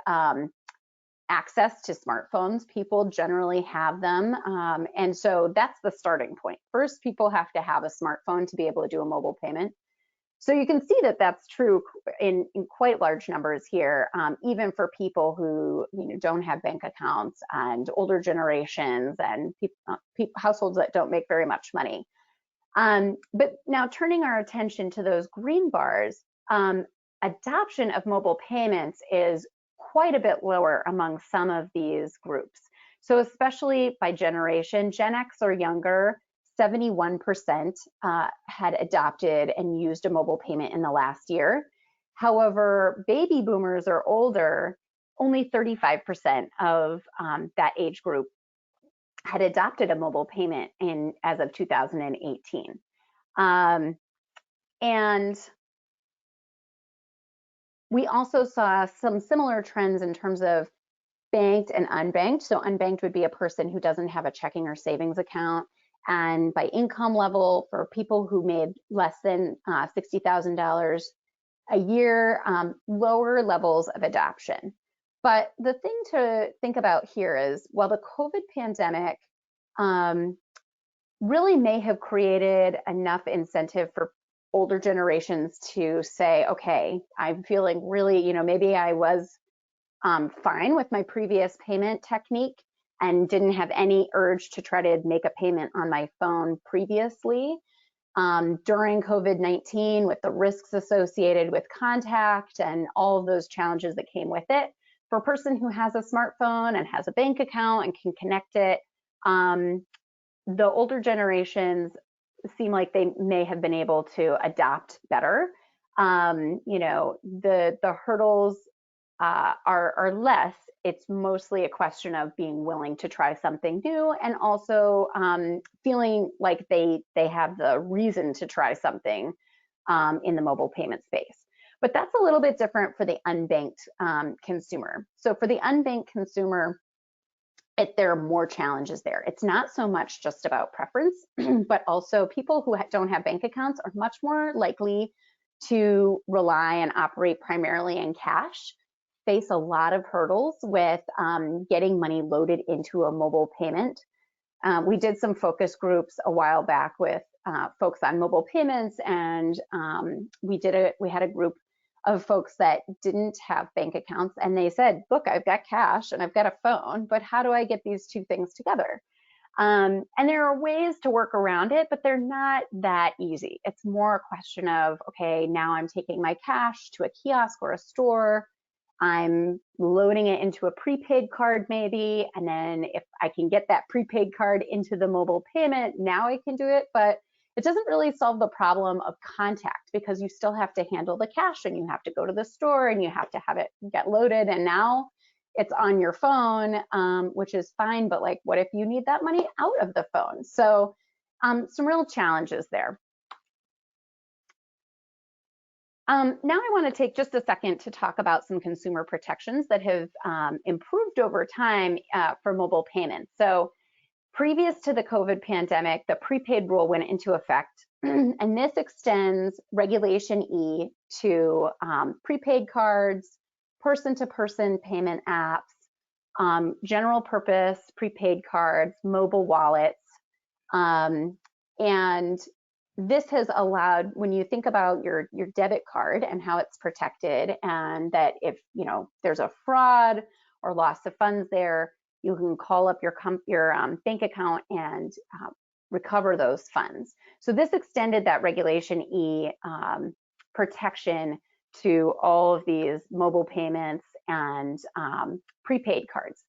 access to smartphones. People generally have them. And so that's the starting point. First, people have to have a smartphone to be able to do a mobile payment. So you can see that that's true in quite large numbers here, even for people who don't have bank accounts and older generations and households that don't make very much money. But now turning our attention to those green bars, adoption of mobile payments is quite a bit lower among some of these groups. So especially by generation, Gen X or younger, 71% had adopted and used a mobile payment in the last year. However, baby boomers or older, only 35% of that age group had adopted a mobile payment as of 2018. And we also saw some similar trends in terms of banked and unbanked. So unbanked would be a person who doesn't have a checking or savings account. And by income level, for people who made less than $60,000 a year, lower levels of adoption. But the thing to think about here is, while the COVID pandemic really may have created enough incentive for older generations to say, okay, I'm feeling really, maybe I was fine with my previous payment technique and didn't have any urge to try to make a payment on my phone previously. During COVID-19, with the risks associated with contact and all of those challenges that came with it, for a person who has a smartphone and has a bank account and can connect it, the older generations seem like they may have been able to adapt better. The hurdles are less. It's mostly a question of being willing to try something new and also feeling like they have the reason to try something in the mobile payment space. But that's a little bit different for the unbanked consumer. So for the unbanked consumer, there are more challenges there. It's not so much just about preference, but also people who don't have bank accounts are much more likely to rely and operate primarily in cash, face a lot of hurdles with getting money loaded into a mobile payment. We did some focus groups a while back with folks on mobile payments, and we had a group of folks that didn't have bank accounts, and they said, look, I've got cash and I've got a phone, but how do I get these two things together? And there are ways to work around it, but they're not that easy. It's more a question of, okay, now I'm taking my cash to a kiosk or a store, I'm loading it into a prepaid card maybe, and then if I can get that prepaid card into the mobile payment, now I can do it. But it doesn't really solve the problem of contact, because you still have to handle the cash and you have to go to the store and you have to have it get loaded. And now it's on your phone, which is fine. But like, what if you need that money out of the phone? So some real challenges there. Now I want to take just a second to talk about some consumer protections that have improved over time for mobile payments. So previous to the COVID pandemic, the prepaid rule went into effect, and this extends Regulation E to prepaid cards, person-to-person payment apps, general purpose prepaid cards, mobile wallets, and this has allowed, when you think about your debit card and how it's protected, and that if there's a fraud or loss of funds there, you can call up your bank account and recover those funds. So this extended that Regulation E protection to all of these mobile payments and prepaid cards.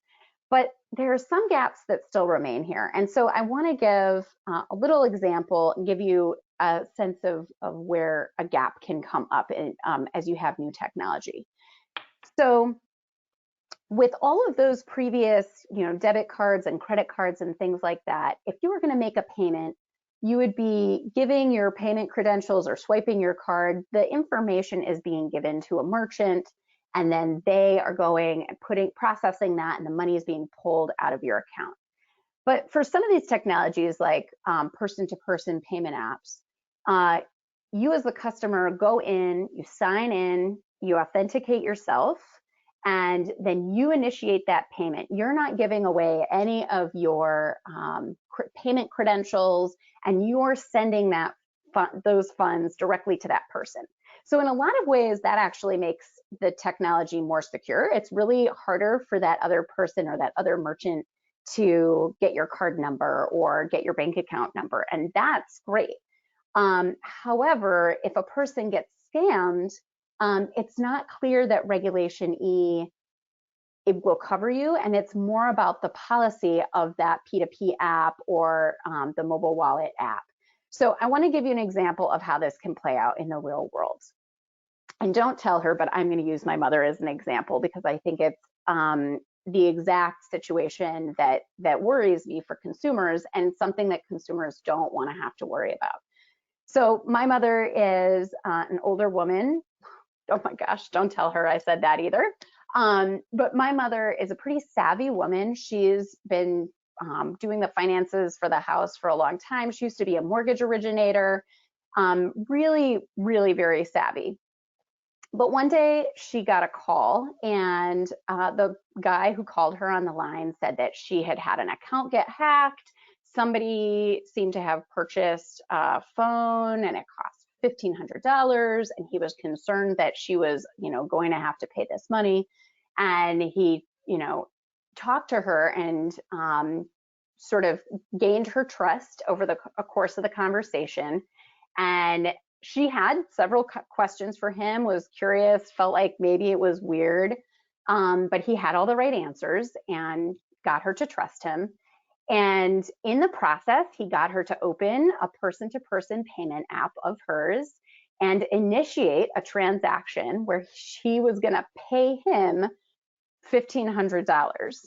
But there are some gaps that still remain here. And so I want to give a little example and give you a sense of where a gap can come up as you have new technology. So with all of those previous, debit cards and credit cards and things like that, if you were going to make a payment, you would be giving your payment credentials or swiping your card. The information is being given to a merchant, and then they are going and processing that, and the money is being pulled out of your account. But for some of these technologies, like person-to-person payment apps, you as the customer go in, you sign in, you authenticate yourself, and then you initiate that payment. You're not giving away any of your payment credentials, and you're sending those funds directly to that person. So in a lot of ways, that actually makes the technology more secure. It's really harder for that other person or that other merchant to get your card number or get your bank account number, and that's great. However, if a person gets scammed, it's not clear that Regulation E it will cover you, and it's more about the policy of that P2P app or the mobile wallet app. So I want to give you an example of how this can play out in the real world. And don't tell her, but I'm going to use my mother as an example because I think it's the exact situation that worries me for consumers, and something that consumers don't want to have to worry about. So my mother is an older woman. Oh my gosh, don't tell her I said that either. But my mother is a pretty savvy woman. She's been doing the finances for the house for a long time. She used to be a mortgage originator, really, really very savvy. But one day she got a call, and the guy who called her on the line said that she had had an account get hacked. Somebody seemed to have purchased a phone, and it cost $1,500, and he was concerned that she was, going to have to pay this money. And he, talked to her and sort of gained her trust over the course of the conversation. And she had several questions for him, was curious, felt like maybe it was weird, but he had all the right answers and got her to trust him. And in the process, he got her to open a person-to-person payment app of hers and initiate a transaction where she was going to pay him $1,500.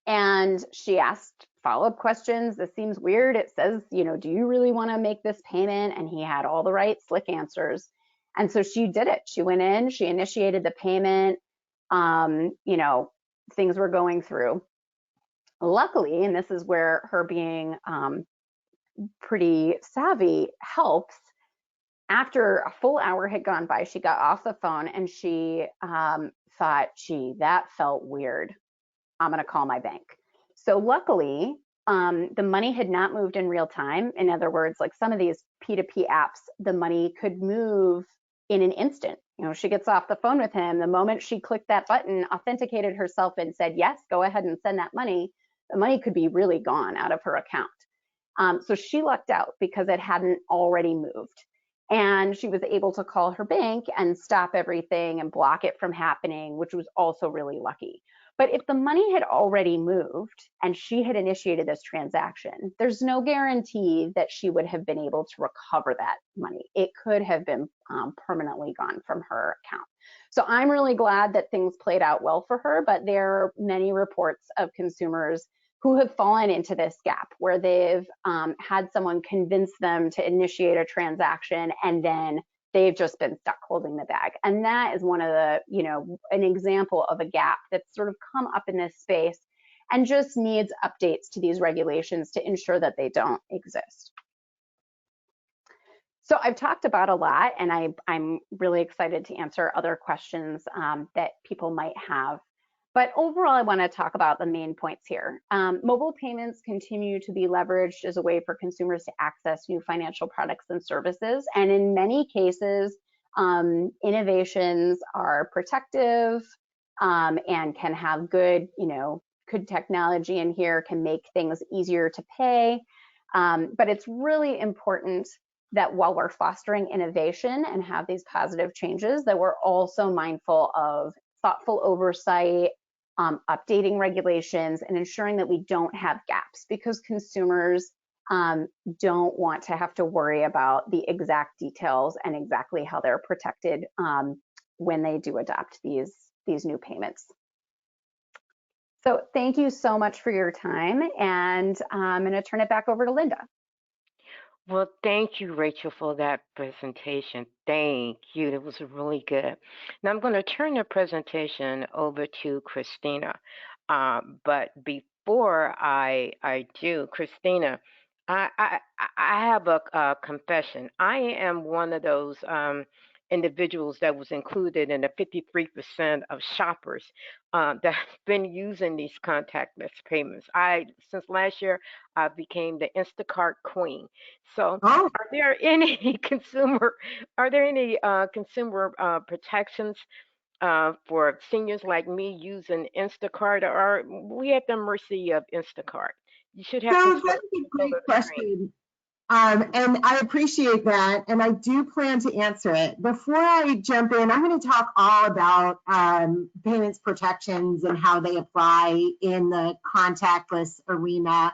And she asked follow-up questions. This seems weird. It says, do you really want to make this payment? And he had all the right slick answers. And so she did it. She went in, she initiated the payment. You know, things were going through. Luckily, and this is where her being pretty savvy helps, after a full hour had gone by, she got off the phone and she thought, gee, that felt weird. I'm going to call my bank. So luckily, the money had not moved in real time. In other words, like some of these P2P apps, the money could move in an instant. You know, she gets off the phone with him. The moment she clicked that button, authenticated herself and said, yes, go ahead and send that money, the money could be really gone out of her account. So she lucked out because it hadn't already moved. And she was able to call her bank and stop everything and block it from happening, which was also really lucky. But if the money had already moved and she had initiated this transaction, there's no guarantee that she would have been able to recover that money. It could have been permanently gone from her account. So I'm really glad that things played out well for her, but there are many reports of consumers who have fallen into this gap where they've had someone convince them to initiate a transaction and then they've just been stuck holding the bag. And that is one of the, you know, an example of a gap that's sort of come up in this space and just needs updates to these regulations to ensure that they don't exist. So I've talked about a lot, and I'm really excited to answer other questions that people might have. But overall, I want to talk about the main points here. Mobile payments continue to be leveraged as a way for consumers to access new financial products and services. And in many cases, innovations are protective and can have good, you know, good technology in here, can make things easier to pay. But it's really important that while we're fostering innovation and have these positive changes, that we're also mindful of thoughtful oversight, updating regulations, and ensuring that we don't have gaps, because consumers don't want to have to worry about the exact details and exactly how they're protected when they do adopt these new payments. So thank you so much for your time, and I'm going to turn it back over to Linda. Well, thank you, Rachel, for that presentation. Thank you. It was really good. Now I'm going to turn the presentation over to Christina. But before I do, Christina, I have a confession. I am one of those individuals that was included in the 53% of shoppers that have been using these contactless payments. Since last year, I became the Instacart queen. So, are there any consumer protections for seniors like me using Instacart, or are we at the mercy of Instacart? You should have So that's a great question. And I appreciate that, and I do plan to answer it. Before I jump in, I'm going to talk all about payments protections and how they apply in the contactless arena.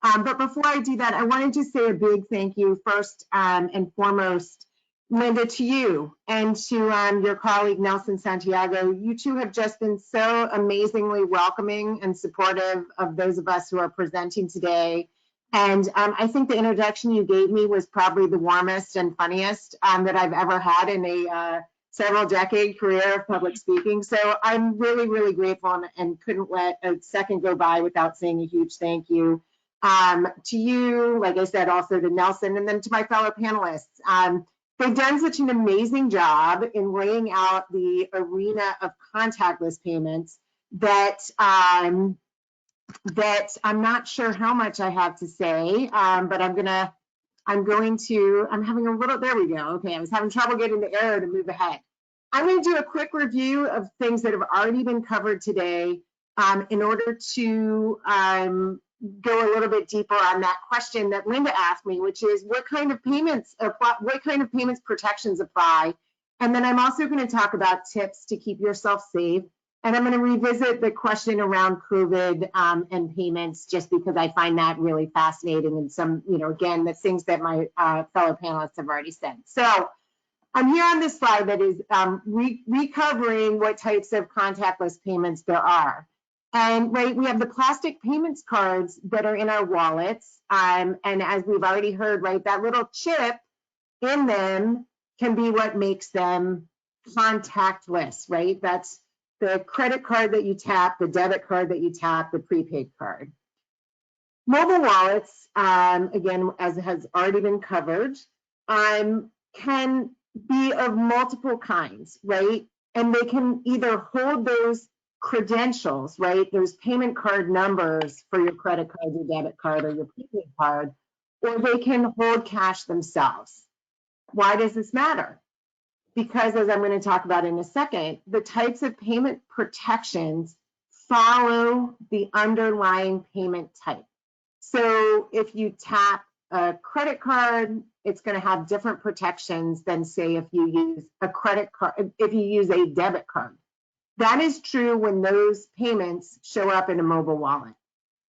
But before I do that, I wanted to say a big thank you first and foremost, Linda, to you and to your colleague, Nelson Santiago. You two have just been so amazingly welcoming and supportive of those of us who are presenting today. And I think the introduction you gave me was probably the warmest and funniest that I've ever had in a several decade career of public speaking. So I'm really, really grateful and couldn't let a second go by without saying a huge thank you to you, like I said, also to Nelson, and then to my fellow panelists. They've done such an amazing job in laying out the arena of contactless payments that that I'm not sure how much I have to say, but I'm having a little, there we go. Okay, I was having trouble getting the arrow to move ahead. I'm going to do a quick review of things that have already been covered today in order to go a little bit deeper on that question that Linda asked me, which is what kind of payments protections apply? And then I'm also going to talk about tips to keep yourself safe. And I'm going to revisit the question around COVID and payments, just because I find that really fascinating, and some, again, the things that my fellow panelists have already said. So I'm here on this slide that is recovering what types of contactless payments there are. And right, we have the plastic payments cards that are in our wallets. And as we've already heard, right, that little chip in them can be what makes them contactless, right? That's the credit card that you tap, the debit card that you tap, the prepaid card. Mobile wallets, again, as has already been covered, can be of multiple kinds, right? And they can either hold those credentials, right? Those payment card numbers for your credit card, your debit card, or your prepaid card, or they can hold cash themselves. Why does this matter? Because, as I'm going to talk about in a second, the types of payment protections follow the underlying payment type. So if you tap a credit card, it's going to have different protections than, say, if you use a credit card, if you use a debit card. That is true when those payments show up in a mobile wallet.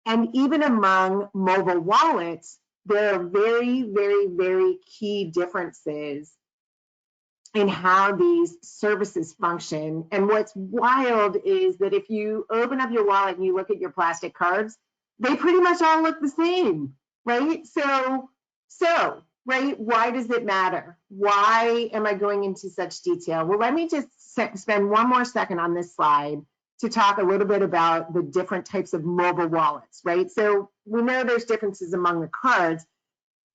And even among mobile wallets, there are very, very, very key differences in how these services function. And what's wild is that if you open up your wallet and you look at your plastic cards, they pretty much all look the same, right? So, right, why does it matter? Why am I going into such detail? Well, let me just spend one more second on this slide to talk a little bit about the different types of mobile wallets, right? So we know there's differences among the cards,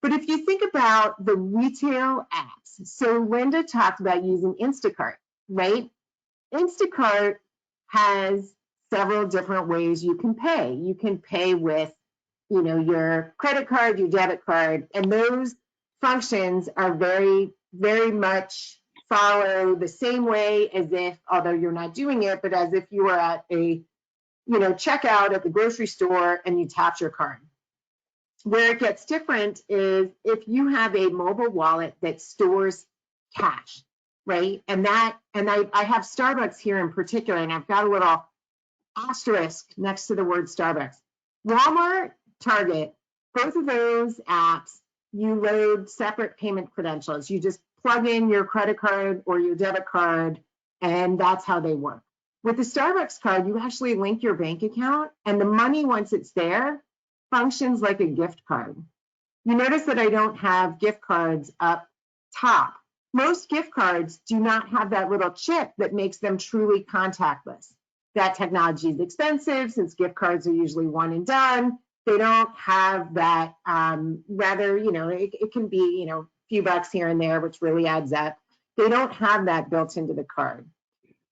but if you think about the retail apps, so Linda talked about using Instacart, right? Instacart has several different ways you can pay. You can pay with, you know, your credit card, your debit card, and those functions are very, very much follow the same way as if, although you're not doing it, but as if you were at a, you know, checkout at the grocery store and you tapped your card. Where it gets different is if you have a mobile wallet that stores cash, right? And I have Starbucks here in particular, and I've got a little asterisk next to the word Starbucks. Walmart, Target, both of those apps, you load separate payment credentials. You just plug in your credit card or your debit card, and that's how they work. With the Starbucks card, you actually link your bank account, and the money, once it's there, functions like a gift card. You notice that I don't have gift cards up top. Most gift cards do not have that little chip that makes them truly contactless. That technology is expensive since gift cards are usually one and done. They don't have that, rather, you know, it can be, you know, a few bucks here and there, which really adds up. They don't have that built into the card.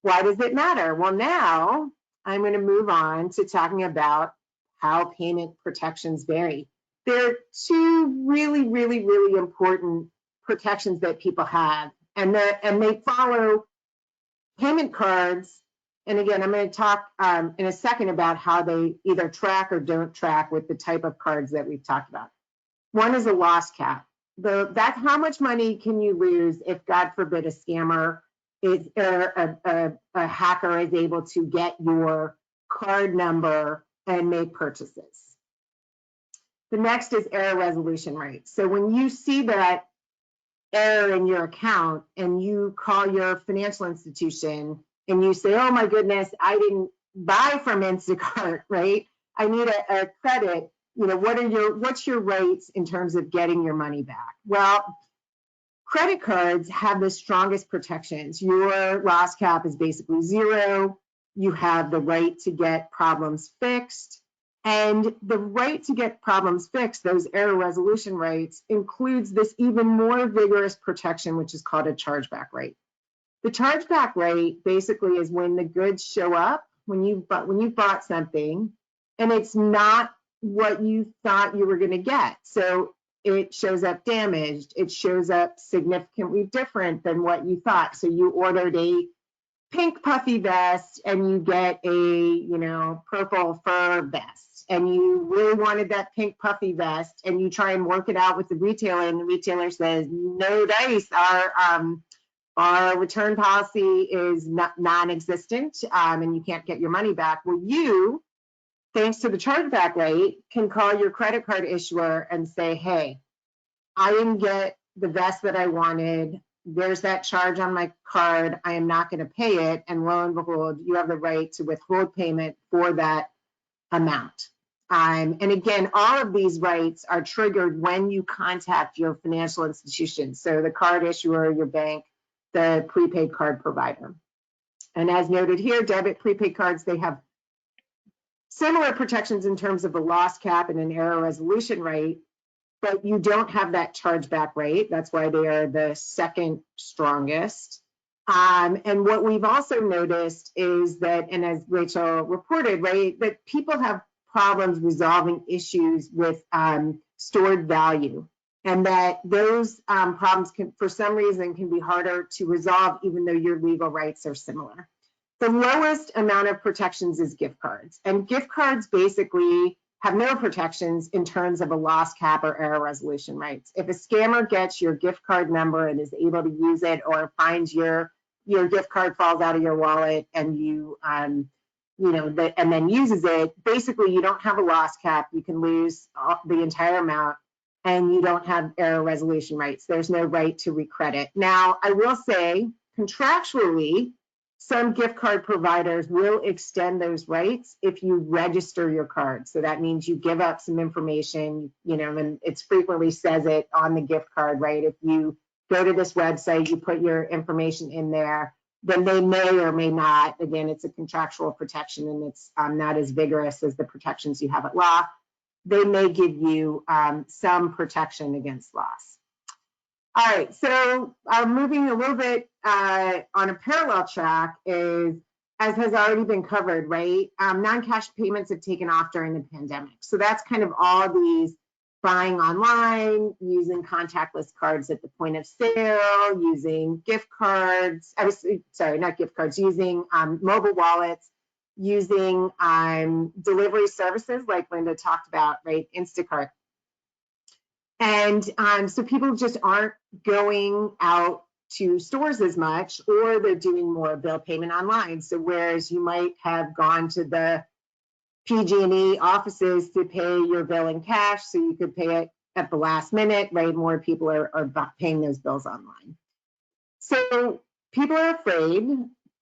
Why does it matter? Well, now I'm going to move on to talking about how payment protections vary. There are two really, really, really important protections that people have, and they follow payment cards. And again, I'm going to talk in a second about how they either track or don't track with the type of cards that we've talked about. One is a loss cap. That's how much money can you lose if, God forbid, a scammer is a hacker is able to get your card number and make purchases. The next is error resolution rate. So when you see that error in your account and you call your financial institution and you say, oh my goodness, I didn't buy from Instacart, right? I need a credit. You know, what's your rates in terms of getting your money back? Well, credit cards have the strongest protections. Your loss cap is basically zero. You have the right to get problems fixed. And the right to get problems fixed, those error resolution rates, includes this even more vigorous protection, which is called a chargeback rate. The chargeback rate basically is when the goods show up, when you bought something, and it's not what you thought you were going to get. So it shows up damaged. It shows up significantly different than what you thought. So you ordered a pink puffy vest and you get a, you know, purple fur vest, and you really wanted that pink puffy vest, and you try and work it out with the retailer, and the retailer says, no dice, our return policy is non-existent, and you can't get your money back. Well, you, thanks to the chargeback rate, can call your credit card issuer and say, hey, I didn't get the vest that I wanted. There's that charge on my card. I am not going to pay it. And lo and behold, you have the right to withhold payment for that amount. And again, all of these rights are triggered when you contact your financial institution. So the card issuer, your bank, the prepaid card provider. And as noted here, debit prepaid cards, they have similar protections in terms of a loss cap and an error resolution rate, but you don't have that chargeback rate. That's why they are the second strongest. And what we've also noticed is that, and as Rachel reported, right, that people have problems resolving issues with stored value, and that those problems can, for some reason, can be harder to resolve even though your legal rights are similar. The lowest amount of protections is gift cards, and gift cards basically have no protections in terms of a loss cap or error resolution rights. If a scammer gets your gift card number and is able to use it, or finds your gift card falls out of your wallet and you and then uses it, basically you don't have a loss cap. You can lose the entire amount, and you don't have error resolution rights. There's no right to recredit. Now, I will say contractually, some gift card providers will extend those rights if you register your card. So that means you give up some information, and it's frequently says it on the gift card, right? If you go to this website, you put your information in there, then they may or may not, again, it's a contractual protection, and it's not as vigorous as the protections you have at law. They may give you some protection against loss. All right, so moving a little bit on a parallel track is, as has already been covered, right? Non-cash payments have taken off during the pandemic. So that's kind of all these buying online, using contactless cards at the point of sale, using gift cards, not gift cards, using mobile wallets, using delivery services like Linda talked about, right? Instacart. And so people just aren't going out to stores as much, or they're doing more bill payment online. So whereas you might have gone to the PG&E offices to pay your bill in cash so you could pay it at the last minute, right? More people are paying those bills online. So people are afraid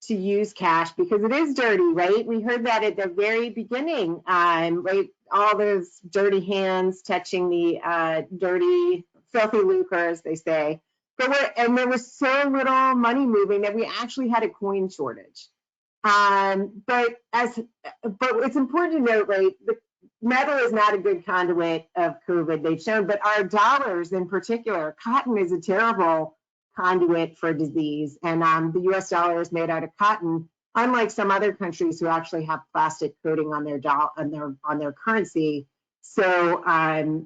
to use cash because it is dirty, right? We heard that at the very beginning, right? All those dirty hands touching the dirty, filthy lucre, as they say. And there was so little money moving that we actually had a coin shortage. But it's important to note, right? The metal is not a good conduit of COVID, they've shown, but our dollars in particular, cotton is a terrible conduit for disease. And the US dollar is made out of cotton, unlike some other countries who actually have plastic coating on their currency. So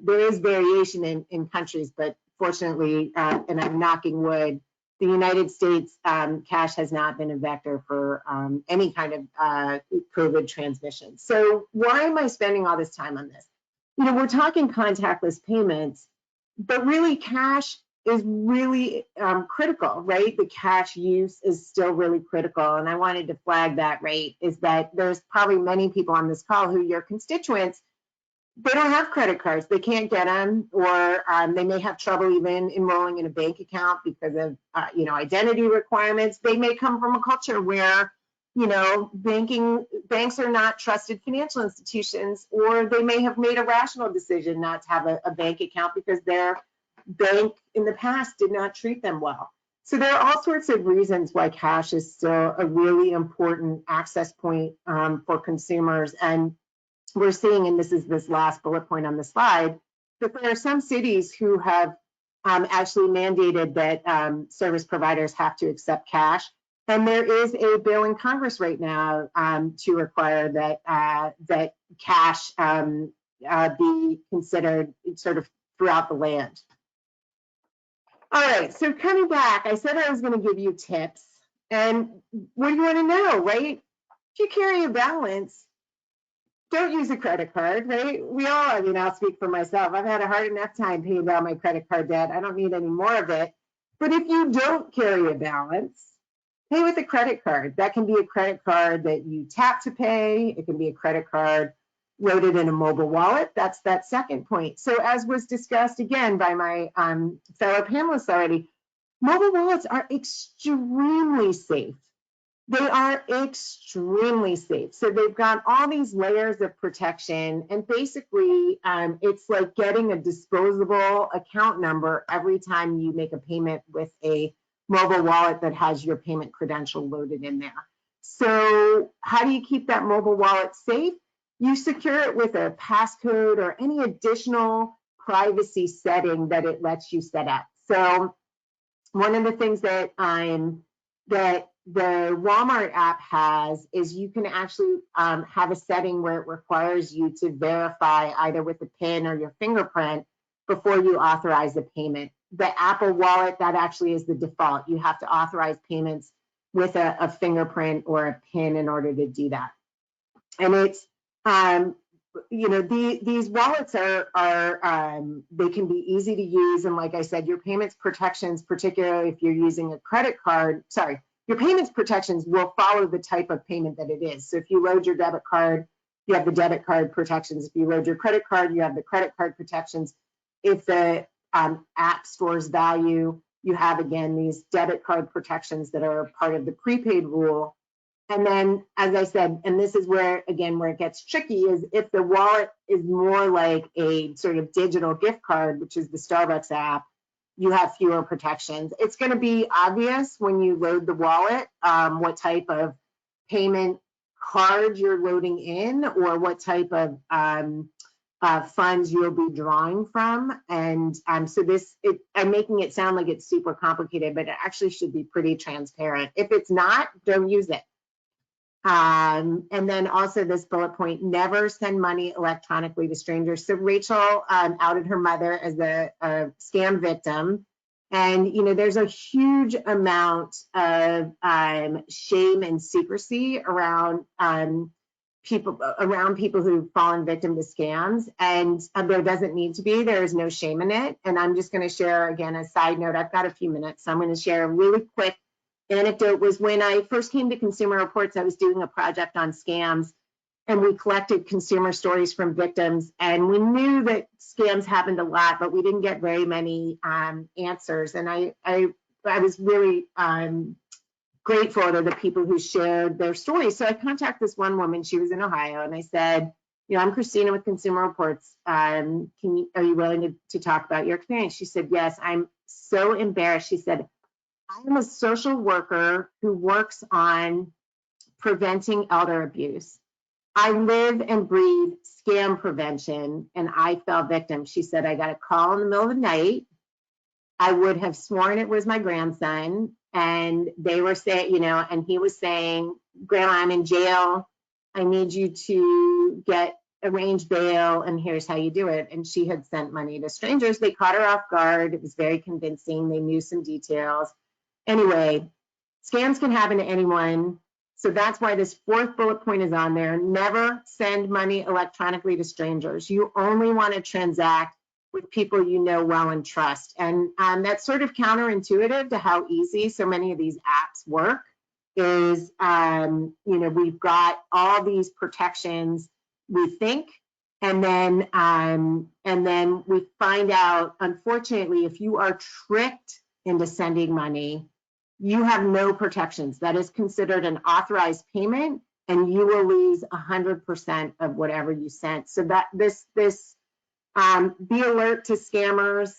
there is variation in countries, but fortunately, and I'm knocking wood, the United States cash has not been a vector for any kind of COVID transmission. So why am I spending all this time on this? We're talking contactless payments, but really cash is really critical, right? The cash use is still really critical. And I wanted to flag that, right, is that there's probably many people on this call who your constituents, they don't have credit cards, they can't get them, or they may have trouble even enrolling in a bank account because of identity requirements. They may come from a culture where banks are not trusted financial institutions, or they may have made a rational decision not to have a bank account because their bank in the past did not treat them well. So there are all sorts of reasons why cash is still a really important access point for consumers. And we're seeing, and this is this last bullet point on the slide, that there are some cities who have actually mandated that service providers have to accept cash. And there is a bill in Congress right now to require that cash be considered sort of throughout the land. All right, so coming back, I said I was going to give you tips. And what do you want to know, right? If you carry a balance, don't use a credit card, right? I'll speak for myself. I've had a hard enough time paying down my credit card debt. I don't need any more of it. But if you don't carry a balance, pay with a credit card. That can be a credit card that you tap to pay. It can be a credit card loaded in a mobile wallet. That's that second point. So as was discussed again by my fellow panelists already, mobile wallets are extremely safe. They are extremely safe. So they've got all these layers of protection, and basically it's like getting a disposable account number every time you make a payment with a mobile wallet that has your payment credential loaded in there. So how do you keep that mobile wallet safe? You secure it with a passcode or any additional privacy setting that it lets you set up. So one of the things that the Walmart app has is you can actually have a setting where it requires you to verify either with a PIN or your fingerprint before you authorize a payment. The Apple Wallet, that actually is the default. You have to authorize payments with a fingerprint or a PIN in order to do that. And it's, you know, these wallets are they can be easy to use. And like I said, your payments protections, particularly if you're using a credit card, sorry, your payments protections will follow the type of payment that it is. So if you load your debit card, you have the debit card protections. If you load your credit card, you have the credit card protections. If the app stores value, you have, again, these debit card protections that are part of the prepaid rule. And then, as I said, and this is where, again, where it gets tricky, is if the wallet is more like a sort of digital gift card, which is the Starbucks app, you have fewer protections. It's going to be obvious when you load the wallet what type of payment card you're loading in or what type of funds you'll be drawing from. And so I'm making it sound like it's super complicated, but it actually should be pretty transparent. If it's not, don't use it. And then also this bullet point, never send money electronically to strangers. So Rachel outed her mother as a scam victim. And, you know, there's a huge amount of shame and secrecy around people who've fallen victim to scams. And there doesn't need to be, there is no shame in it. And I'm just going to share, again, a side note. I've got a few minutes, so I'm going to share a really quick anecdote. Was when I first came to Consumer Reports, I was doing a project on scams, and we collected consumer stories from victims, and we knew that scams happened a lot, but we didn't get very many answers. And I was really grateful to the people who shared their stories. So I contacted this one woman. She was in Ohio, and I said, you know, I'm Christina with Consumer Reports. Are you willing to talk about your experience? She said, yes. I'm so embarrassed. She said, I'm a social worker who works on preventing elder abuse. I live and breathe scam prevention, and I fell victim. She said, I got a call in the middle of the night. I would have sworn it was my grandson, and they were saying, you know, and he was saying, Grandma, I'm in jail. I need you to arrange bail, and here's how you do it. And she had sent money to strangers. They caught her off guard. It was very convincing. They knew some details. Anyway, scams can happen to anyone. So that's why this fourth bullet point is on there. Never send money electronically to strangers. You only want to transact with people you know well and trust. And that's sort of counterintuitive to how easy so many of these apps work. Is, you know, we've got all these protections, we think, and then we find out, unfortunately, if you are tricked into sending money, you have no protections. That is considered an authorized payment, and you will lose 100% of whatever you sent. So that be alert to scammers.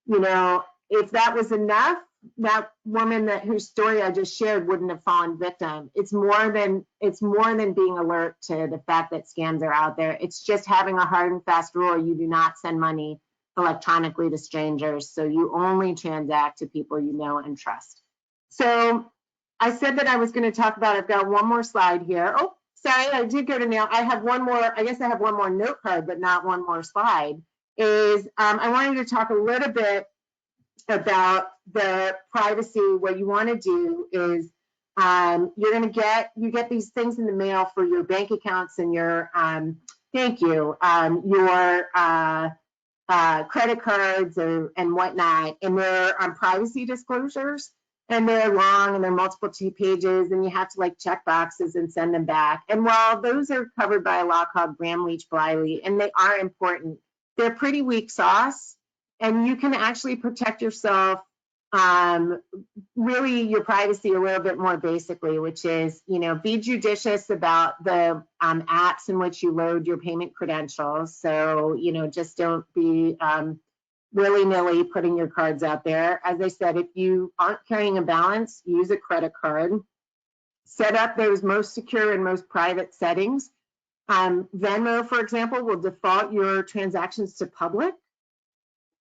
You know, if that was enough, that woman whose story I just shared wouldn't have fallen victim. It's more than being alert to the fact that scams are out there. It's just having a hard and fast rule. You do not send money electronically to strangers. So you only transact to people you know and trust. So I said that I was going to talk about, I've got one more slide here. Oh, sorry, I did go to nail. I have one more, I guess I have one more note card, but not one more slide. I wanted to talk a little bit about the privacy. What you want to do is you get these things in the mail for your bank accounts and your your credit cards and whatnot, and they're privacy disclosures, and they're long and they're multiple pages, and you have to like check boxes and send them back. And while those are covered by a law called Gramm-Leach-Bliley, and they are important, they're pretty weak sauce, and you can actually protect yourself really your privacy a little bit more basically, which is, be judicious about the apps in which you load your payment credentials. So, just don't be willy-nilly putting your cards out there. As I said, if you aren't carrying a balance, use a credit card. Set up those most secure and most private settings. Venmo, for example, will default your transactions to public,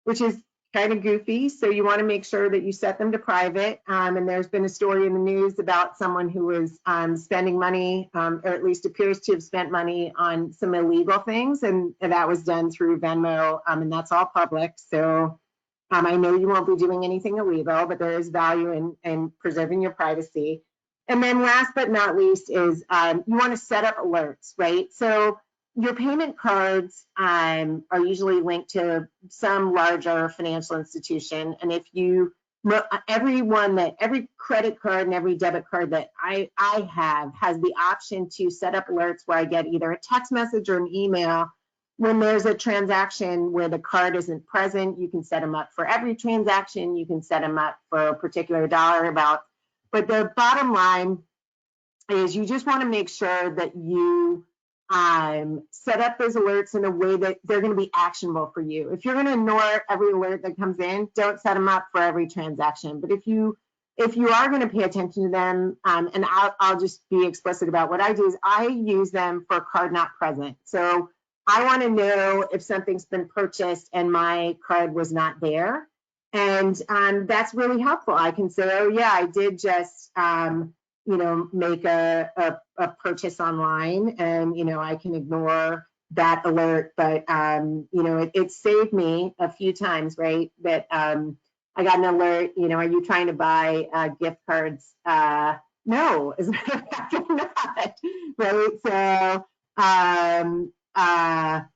which is kind of goofy. So you want to make sure that you set them to private. And there's been a story in the news about someone who was spending money, or at least appears to have spent money on some illegal things. And that was done through Venmo, and that's all public. So I know you won't be doing anything illegal, but there is value in preserving your privacy. And then last but not least is you want to set up alerts, right? So your payment cards are usually linked to some larger financial institution. And if you, every credit card and every debit card that I have has the option to set up alerts where I get either a text message or an email when there's a transaction where the card isn't present. You can set them up for every transaction. You can set them up for a particular dollar amount. But the bottom line is you just want to make sure that you set up those alerts in a way that they're going to be actionable for you. If you're going to ignore every alert that comes in, don't set them up for every transaction. But if you are going to pay attention to them, and I'll just be explicit about what I do, is I use them for card not present. So I want to know if something's been purchased and my card was not there. And that's really helpful. I can say, oh yeah, I did just, make a purchase online, and, I can ignore that alert. But, it saved me a few times, right? That I got an alert, are you trying to buy gift cards? No, as a matter of fact, I'm not, right? So,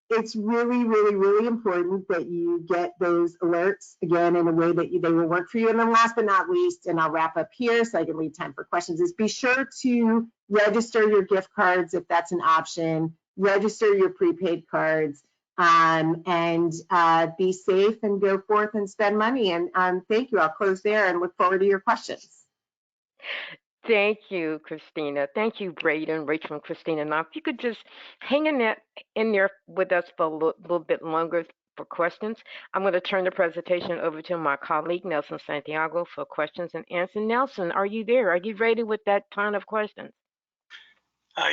it's really, really, really important that you get those alerts, again, in a way that they will work for you. And then last but not least, and I'll wrap up here so I can leave time for questions, is be sure to register your gift cards if that's an option, register your prepaid cards, and be safe and go forth and spend money. And thank you. I'll close there and look forward to your questions. Thank you, Christina. Thank you, Braden, Rachel, and Christina. Now, if you could just hang in there with us for a little bit longer for questions, I'm going to turn the presentation over to my colleague, Nelson Santiago, for questions and answers. Nelson, are you there? Are you ready with that ton of questions?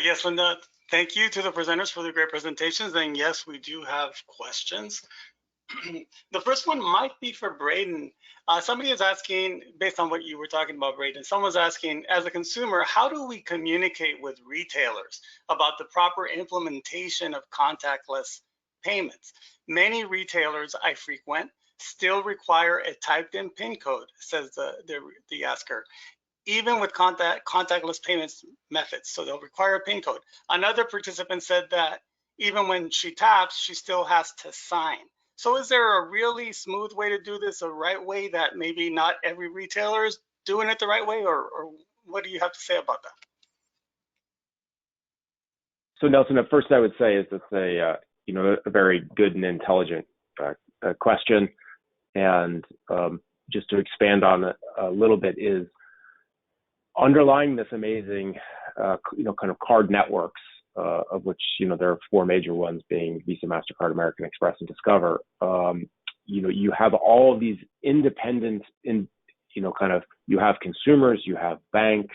Yes, Linda. Thank you to the presenters for the great presentations. And yes, we do have questions. The first one might be for Braden. Somebody is asking, based on what you were talking about, Braden, someone's asking, as a consumer, how do we communicate with retailers about the proper implementation of contactless payments? Many retailers I frequent still require a typed in PIN code, says the asker, even with contactless payments methods. So they'll require a PIN code. Another participant said that even when she taps, she still has to sign. So is there a really smooth way to do this, a right way that maybe not every retailer is doing it the right way, or what do you have to say about that? So Nelson, at first I would say is it's a very good and intelligent question, and just to expand on it a little bit, is underlying this amazing kind of card networks, of which there are four major ones, being Visa, MasterCard, American Express, and Discover. You have all of these independent, you have consumers, you have banks,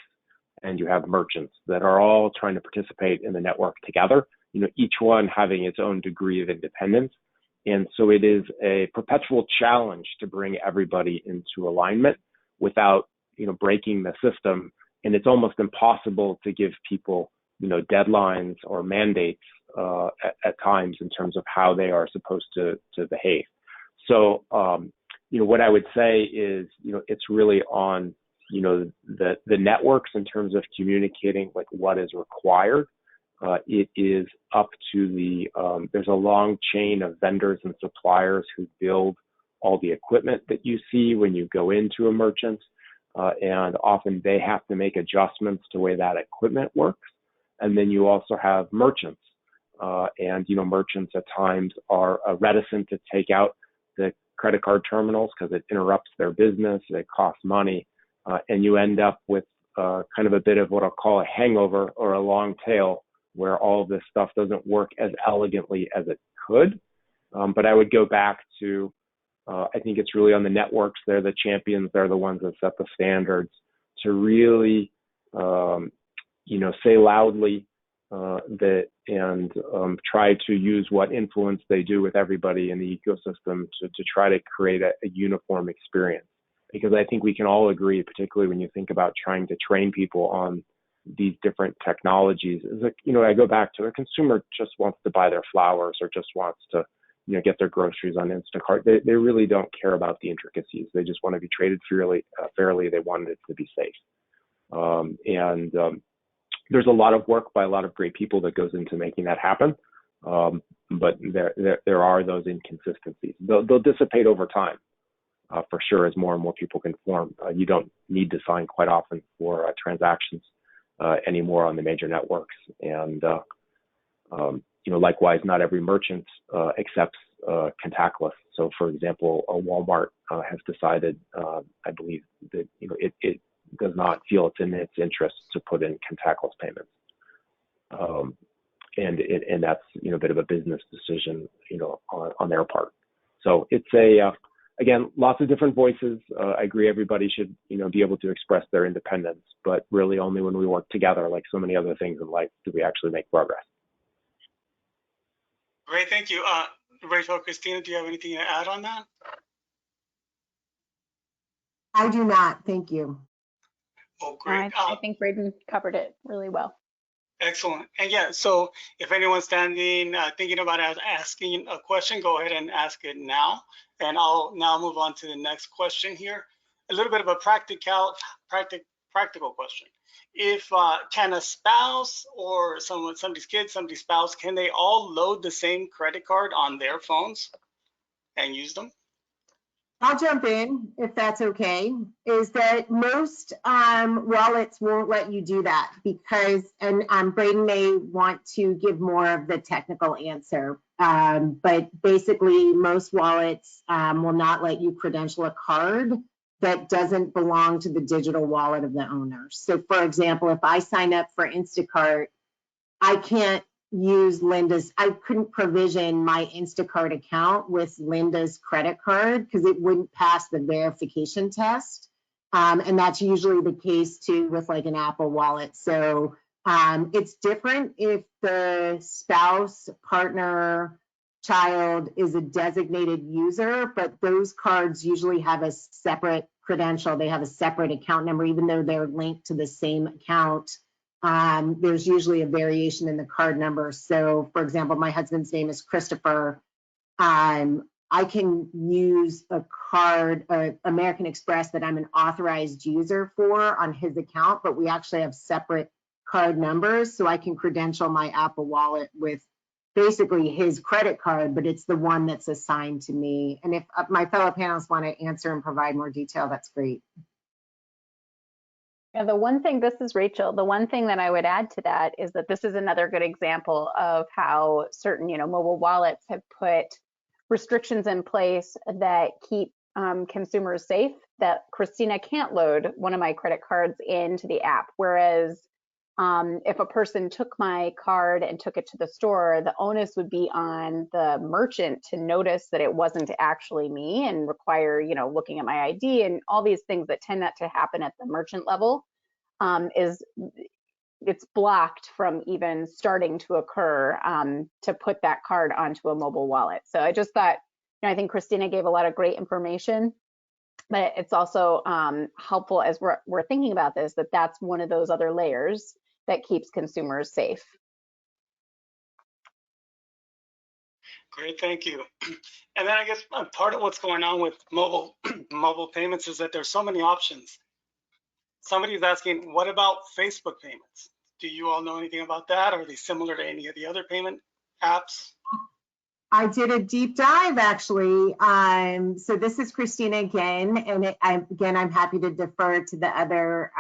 and you have merchants that are all trying to participate in the network together. Each one having its own degree of independence, and so it is a perpetual challenge to bring everybody into alignment without breaking the system. And it's almost impossible to give people deadlines or mandates at times in terms of how they are supposed to behave. So, what I would say is, it's really on, the networks in terms of communicating like what is required. It is up to there's a long chain of vendors and suppliers who build all the equipment that you see when you go into a merchant. And often they have to make adjustments to the way that equipment works. And then you also have merchants, and merchants at times are reticent to take out the credit card terminals because it interrupts their business, it costs money, and you end up with kind of a bit of what I'll call a hangover or a long tail where all of this stuff doesn't work as elegantly as it could. But I would go back to, I think it's really on the networks. They're the champions. They're the ones that set the standards to really, say loudly that and try to use what influence they do with everybody in the ecosystem to try to create a uniform experience. Because I think we can all agree, particularly when you think about trying to train people on these different technologies, is that, I go back to a consumer just wants to buy their flowers or just wants to, get their groceries on Instacart. They really don't care about the intricacies. They just want to be traded fairly. They want it to be safe. There's a lot of work by a lot of great people that goes into making that happen. But there are those inconsistencies. They'll dissipate over time, for sure, as more and more people conform. You don't need to sign quite often for transactions anymore on the major networks. And, likewise, not every merchant accepts contactless. So, for example, Walmart has decided, I believe, that it does not feel it's in its interest to put in contactless payments, and that's a bit of a business decision, on their part. So it's again, lots of different voices. I agree, everybody should be able to express their independence, but really only when we work together, like so many other things in life, do we actually make progress. Great, thank you. Rachel, Christina, do you have anything to add on that? I do not, thank you. Oh, great. I think Braden covered it really well. Excellent. And yeah, so if anyone's thinking about asking a question, go ahead and ask it now. And I'll now move on to the next question here. A little bit of a practical question. If can a spouse or somebody's kid, somebody's spouse, can they all load the same credit card on their phones and use them? I'll jump in if that's okay. Is that most wallets won't let you do that because, and Braden may want to give more of the technical answer, but basically most wallets will not let you credential a card that doesn't belong to the digital wallet of the owner. So for example, if I sign up for Instacart, I can't use I couldn't provision my Instacart account with Linda's credit card because it wouldn't pass the verification test. And that's usually the case too with like an Apple Wallet. So it's different if the spouse, partner, child is a designated user, but those cards usually have a separate credential. They have a separate account number, even though they're linked to the same account. There's usually a variation in the card number. So for example, my husband's name is Christopher. I can use a card, American Express, that I'm an authorized user for on his account, but we actually have separate card numbers. So I can credential my Apple Wallet with basically his credit card, but it's the one that's assigned to me. And if my fellow panelists want to answer and provide more detail, that's great. Yeah, this is Rachel. The one thing that I would add to that is that this is another good example of how certain, mobile wallets have put restrictions in place that keep consumers safe, that Christina can't load one of my credit cards into the app. Whereas if a person took my card and took it to the store, the onus would be on the merchant to notice that it wasn't actually me and require, looking at my ID and all these things that tend not to happen at the merchant level. It's blocked from even starting to occur to put that card onto a mobile wallet. So I just thought, I think Christina gave a lot of great information, but it's also helpful as we're thinking about this, that's one of those other layers that keeps consumers safe. Great, thank you. And then I guess part of what's going on with mobile payments is that there's so many options. Somebody's asking, what about Facebook payments? Do you all know anything about that? Are they similar to any of the other payment apps? I did a deep dive actually. So this is Christina again, and I'm happy to defer to the other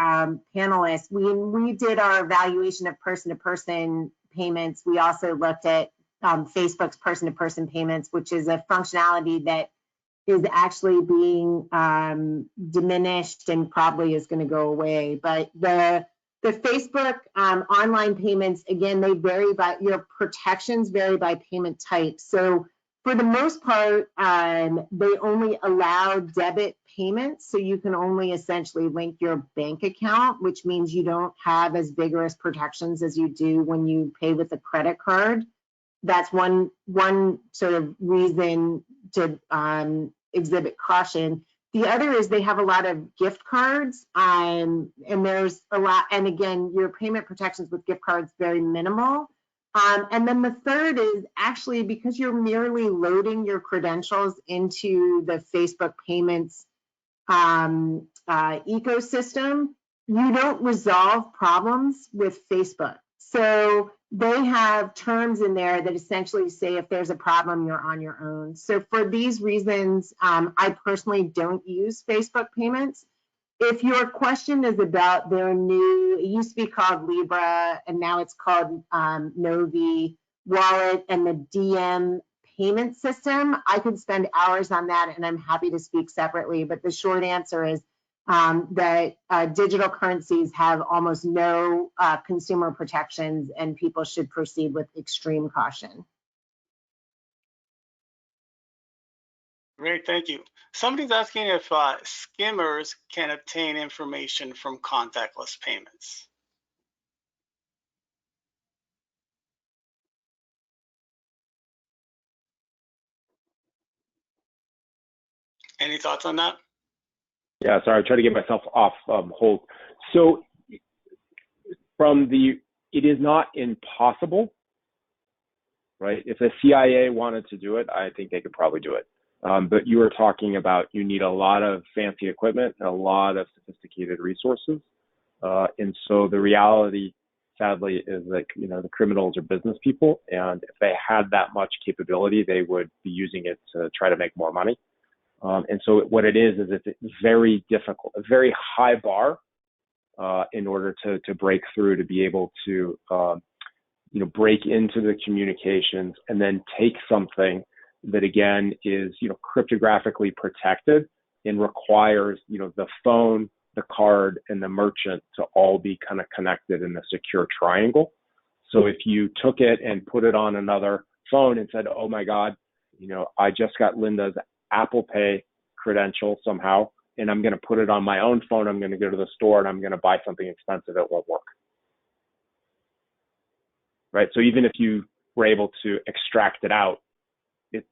panelists. When we did our evaluation of person-to-person payments, we also looked at Facebook's person-to-person payments, which is a functionality that is actually being diminished and probably is going to go away. But the Facebook online payments, again, they vary by, your protections vary by payment type. So for the most part, they only allow debit payments. So you can only essentially link your bank account, which means you don't have as vigorous protections as you do when you pay with a credit card. That's one sort of reason to exhibit caution. The other is they have a lot of gift cards, and there's a lot, and again, your payment protections with gift cards very minimal. And then the third is actually because you're merely loading your credentials into the Facebook payments ecosystem, you don't resolve problems with Facebook. So they have terms in there that essentially say if there's a problem, you're on your own. So for these reasons, I personally don't use Facebook payments. If your question is about their new, it used to be called Libra, and now it's called Novi wallet and the DM payment system, I could spend hours on that, and I'm happy to speak separately. But the short answer is that digital currencies have almost no consumer protections, and people should proceed with extreme caution. Great, thank you. Somebody's asking if skimmers can obtain information from contactless payments. Any thoughts on that? Yeah, sorry, I try to get myself off hold. So it is not impossible, right? If the CIA wanted to do it, I think they could probably do it. But you were talking about, you need a lot of fancy equipment and a lot of sophisticated resources. And so the reality, sadly, is that, the criminals are business people. And if they had that much capability, they would be using it to try to make more money. And so what it is it's very difficult, a very high bar in order to break through, to be able to, break into the communications and then take something that, again, is, cryptographically protected and requires, the phone, the card, and the merchant to all be kind of connected in a secure triangle. So if you took it and put it on another phone and said, oh my God, I just got Linda's Apple Pay credential somehow, and I'm going to put it on my own phone, I'm going to go to the store and I'm going to buy something expensive, it won't work. Right? So even if you were able to extract it out,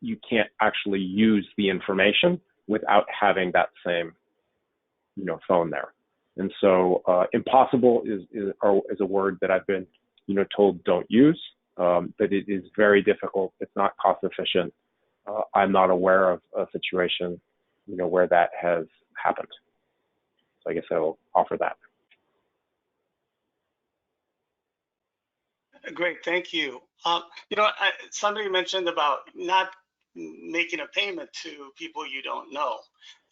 you can't actually use the information without having that same, phone there. And so impossible is a word that I've been, told don't use, but it is very difficult. It's not cost efficient. I'm not aware of a situation, where that has happened. So I guess I will offer that. Great, thank you. Somebody mentioned about not making a payment to people you don't know.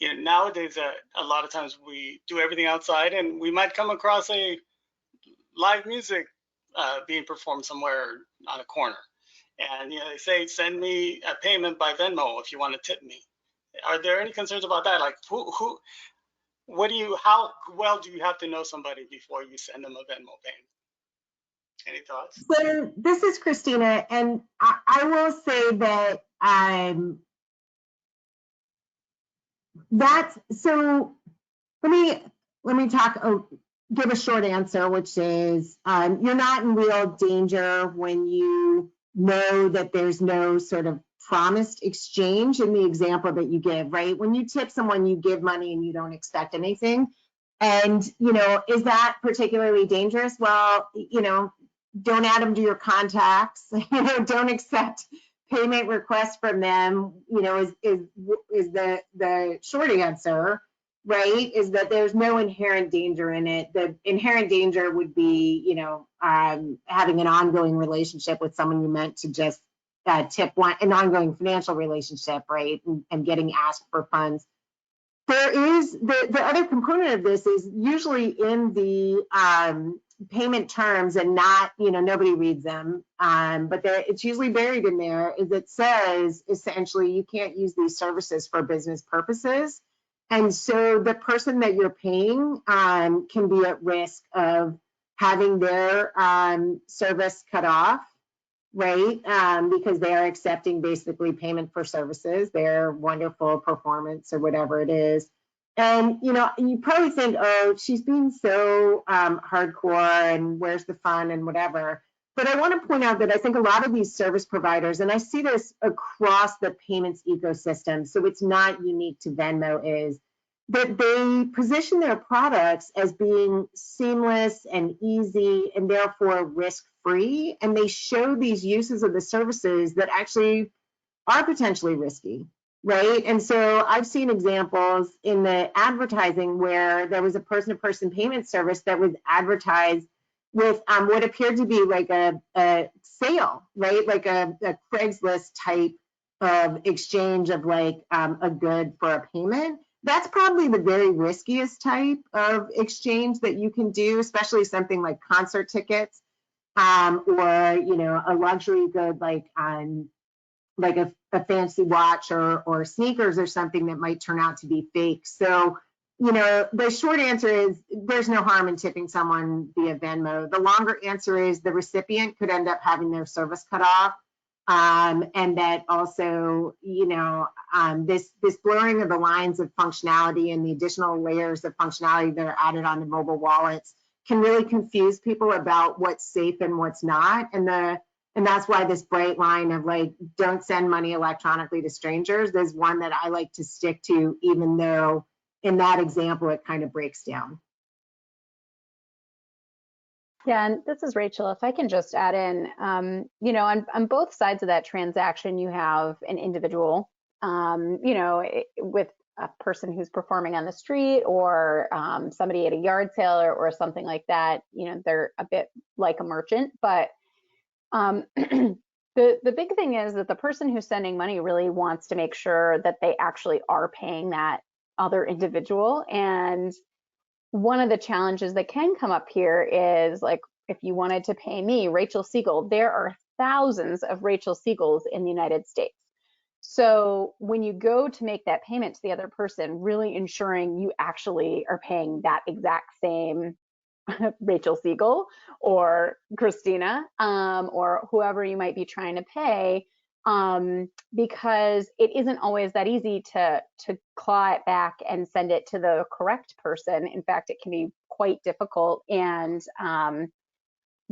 Nowadays, a lot of times we do everything outside, and we might come across a live music being performed somewhere on a corner. And they say, send me a payment by Venmo if you want to tip me. Are there any concerns about that? Like, how well do you have to know somebody before you send them a Venmo payment? Any thoughts? So this is Christina, and I will say that so let me give a short answer, which is you're not in real danger when you know that there's no sort of promised exchange in the example that you give, right? When you tip someone, you give money and you don't expect anything. And, is that particularly dangerous? Well, don't add them to your contacts, don't accept payment requests from them, is the short answer, right? Is that there's no inherent danger in it. The inherent danger would be, having an ongoing relationship with someone you meant to just tip an ongoing financial relationship, right? And getting asked for funds. There is the other component of this is usually in the payment terms and not, nobody reads them, but it's usually buried in there, is it says essentially you can't use these services for business purposes. And so the person that you're paying can be at risk of having their service cut off, right? Because they are accepting basically payment for services, their wonderful performance or whatever it is. And, you probably think, oh, she's being so hardcore and where's the fun and whatever. But I want to point out that I think a lot of these service providers, and I see this across the payments ecosystem, so it's not unique to Venmo, is that they position their products as being seamless and easy and therefore risk-free. And they show these uses of the services that actually are potentially risky. Right. And so I've seen examples in the advertising where there was a person-to-person payment service that was advertised with what appeared to be like a sale, right? Like a Craigslist type of exchange of like a good for a payment. That's probably the very riskiest type of exchange that you can do, especially something like concert tickets or, a luxury good like a fancy watch or sneakers or something that might turn out to be fake. So, the short answer is there's no harm in tipping someone via Venmo. The longer answer is the recipient could end up having their service cut off. And that also, this blurring of the lines of functionality and the additional layers of functionality that are added on to mobile wallets can really confuse people about what's safe and what's not. And that's why this bright line of like, don't send money electronically to strangers is one that I like to stick to, even though in that example, it kind of breaks down. Yeah, and this is Rachel. If I can just add in, on both sides of that transaction, you have an individual, with a person who's performing on the street or somebody at a yard sale or something like that. They're a bit like a merchant, but the big thing is that the person who's sending money really wants to make sure that they actually are paying that other individual. And one of the challenges that can come up here is like, if you wanted to pay me, Rachel Siegel, there are thousands of Rachel Siegels in the United States. So when you go to make that payment to the other person, really ensuring you actually are paying that exact same Rachel Siegel or Christina or whoever you might be trying to pay, because it isn't always that easy to claw it back and send it to the correct person. In fact, it can be quite difficult, and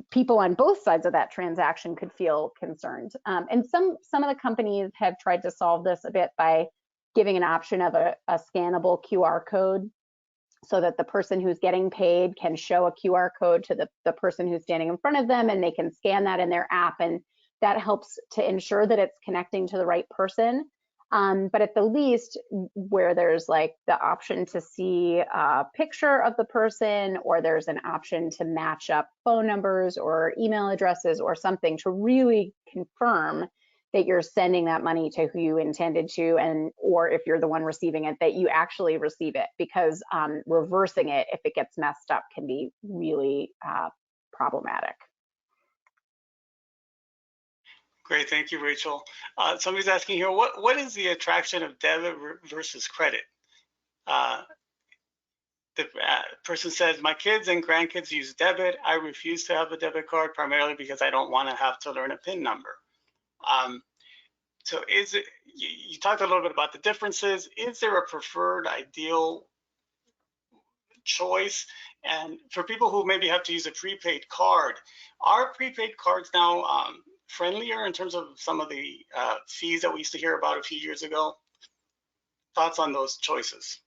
people on both sides of that transaction could feel concerned. And some of the companies have tried to solve this a bit by giving an option of a scannable QR code, so that the person who's getting paid can show a QR code to the person who's standing in front of them, and they can scan that in their app, and that helps to ensure that it's connecting to the right person. But at the least, where there's like the option to see a picture of the person, or there's an option to match up phone numbers or email addresses or something to really confirm that you're sending that money to who you intended to, and or if you're the one receiving it, that you actually receive it, because reversing it if it gets messed up can be really problematic. Great, thank you, Rachel. Somebody's asking here, what is the attraction of debit versus credit? The person says, my kids and grandkids use debit. I refuse to have a debit card primarily because I don't want to have to learn a PIN number. So is it, you talked a little bit about the differences. Is there a preferred ideal choice? And for people who maybe have to use a prepaid card, are prepaid cards now friendlier in terms of some of the fees that we used to hear about a few years ago? Thoughts on those choices?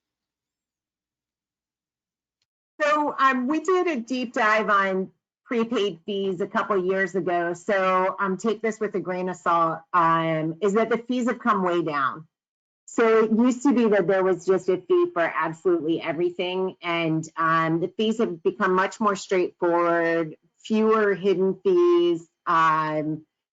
So we did a deep dive on prepaid fees a couple of years ago. So take this with a grain of salt, is that the fees have come way down. So it used to be that there was just a fee for absolutely everything. And the fees have become much more straightforward, fewer hidden fees.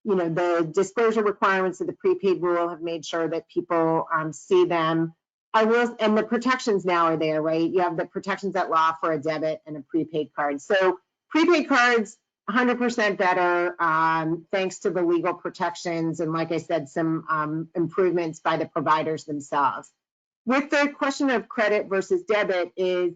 The disclosure requirements of the prepaid rule have made sure that people see them. And the protections now are there, right? You have the protections at law for a debit and a prepaid card. So Prepaid cards, 100% better, thanks to the legal protections and, like I said, some improvements by the providers themselves. With the question of credit versus debit is,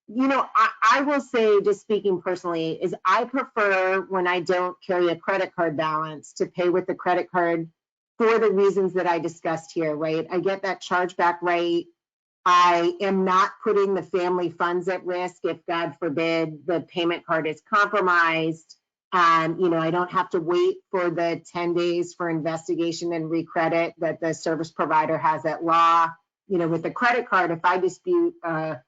I will say, just speaking personally, is I prefer when I don't carry a credit card balance to pay with the credit card for the reasons that I discussed here, right? I get that chargeback rate. I am not putting the family funds at risk if, God forbid, the payment card is compromised. I don't have to wait for the 10 days for investigation and recredit that the service provider has at law. With the credit card, if I dispute a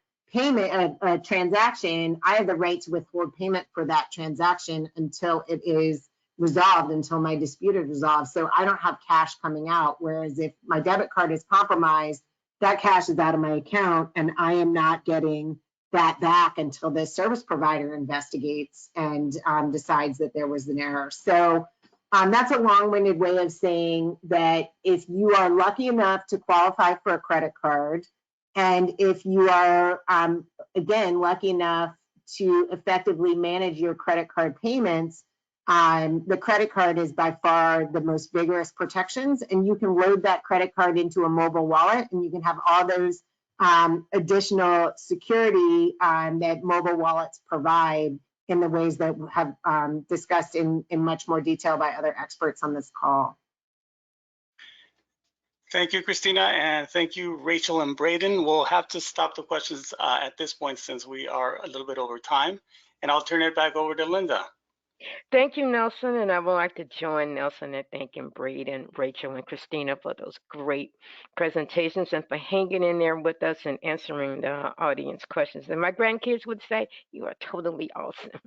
transaction, I have the right to withhold payment for that transaction until it is resolved, until my dispute is resolved. So I don't have cash coming out. Whereas if my debit card is compromised, that cash is out of my account and I am not getting that back until the service provider investigates and decides that there was an error. So that's a long-winded way of saying that if you are lucky enough to qualify for a credit card, and if you are, again, lucky enough to effectively manage your credit card payments, the credit card is by far the most vigorous protections, and you can load that credit card into a mobile wallet and you can have all those additional security that mobile wallets provide in the ways that have discussed in much more detail by other experts on this call. Thank you, Christina, and thank you, Rachel and Braden. We'll have to stop the questions at this point since we are a little bit over time, and I'll turn it back over to Linda. Thank you, Nelson, and I would like to join Nelson in thanking Braden, Rachel, and Christina for those great presentations and for hanging in there with us and answering the audience questions. And my grandkids would say, you are totally awesome.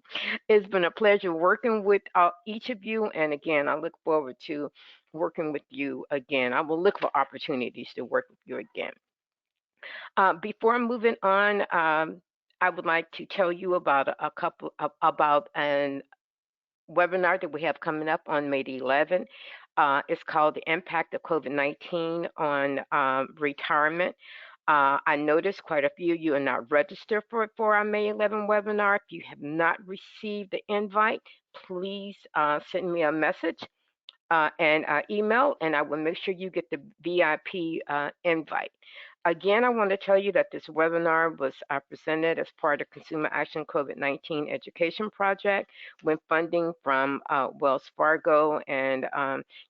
It's been a pleasure working with each of you, and again, I look forward to working with you again. I will look for opportunities to work with you again. Before moving on, I would like to tell you about about an webinar that we have coming up on May 11th. It's called The Impact of COVID-19 on Retirement. I noticed quite a few of you are not registered for our May 11 webinar. If you have not received the invite, please send me a message and email, and I will make sure you get the VIP invite. Again, I want to tell you that this webinar was presented as part of Consumer Action COVID-19 Education Project with funding from Wells Fargo, and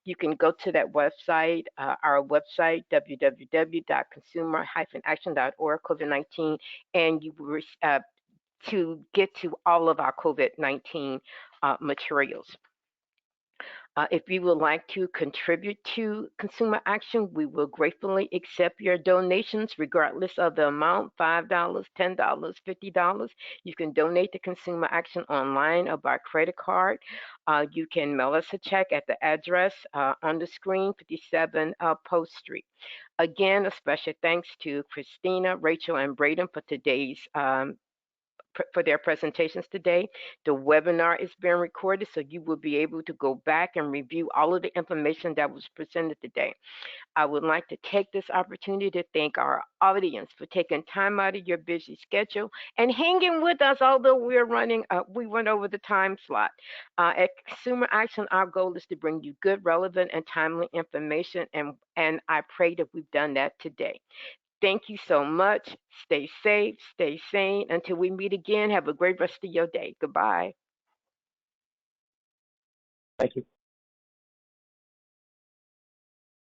you can go to that website, our website, www.consumer-action.org, COVID-19, and you will to get to all of our COVID-19 materials. If you would like to contribute to Consumer Action, we will gratefully accept your donations regardless of the amount, $5, $10, $50. You can donate to Consumer Action online or by credit card. You can mail us a check at the address on the screen, 57 Post Street. Again, a special thanks to Christina, Rachel, and Braden for today's for their presentations today. The webinar is being recorded, so you will be able to go back and review all of the information that was presented today. I would like to take this opportunity to thank our audience for taking time out of your busy schedule and hanging with us, although we went over the time slot. At Consumer Action, our goal is to bring you good, relevant, and timely information, and I pray that we've done that today. Thank you so much. Stay safe, stay sane. Until we meet again, have a great rest of your day. Goodbye. Thank you.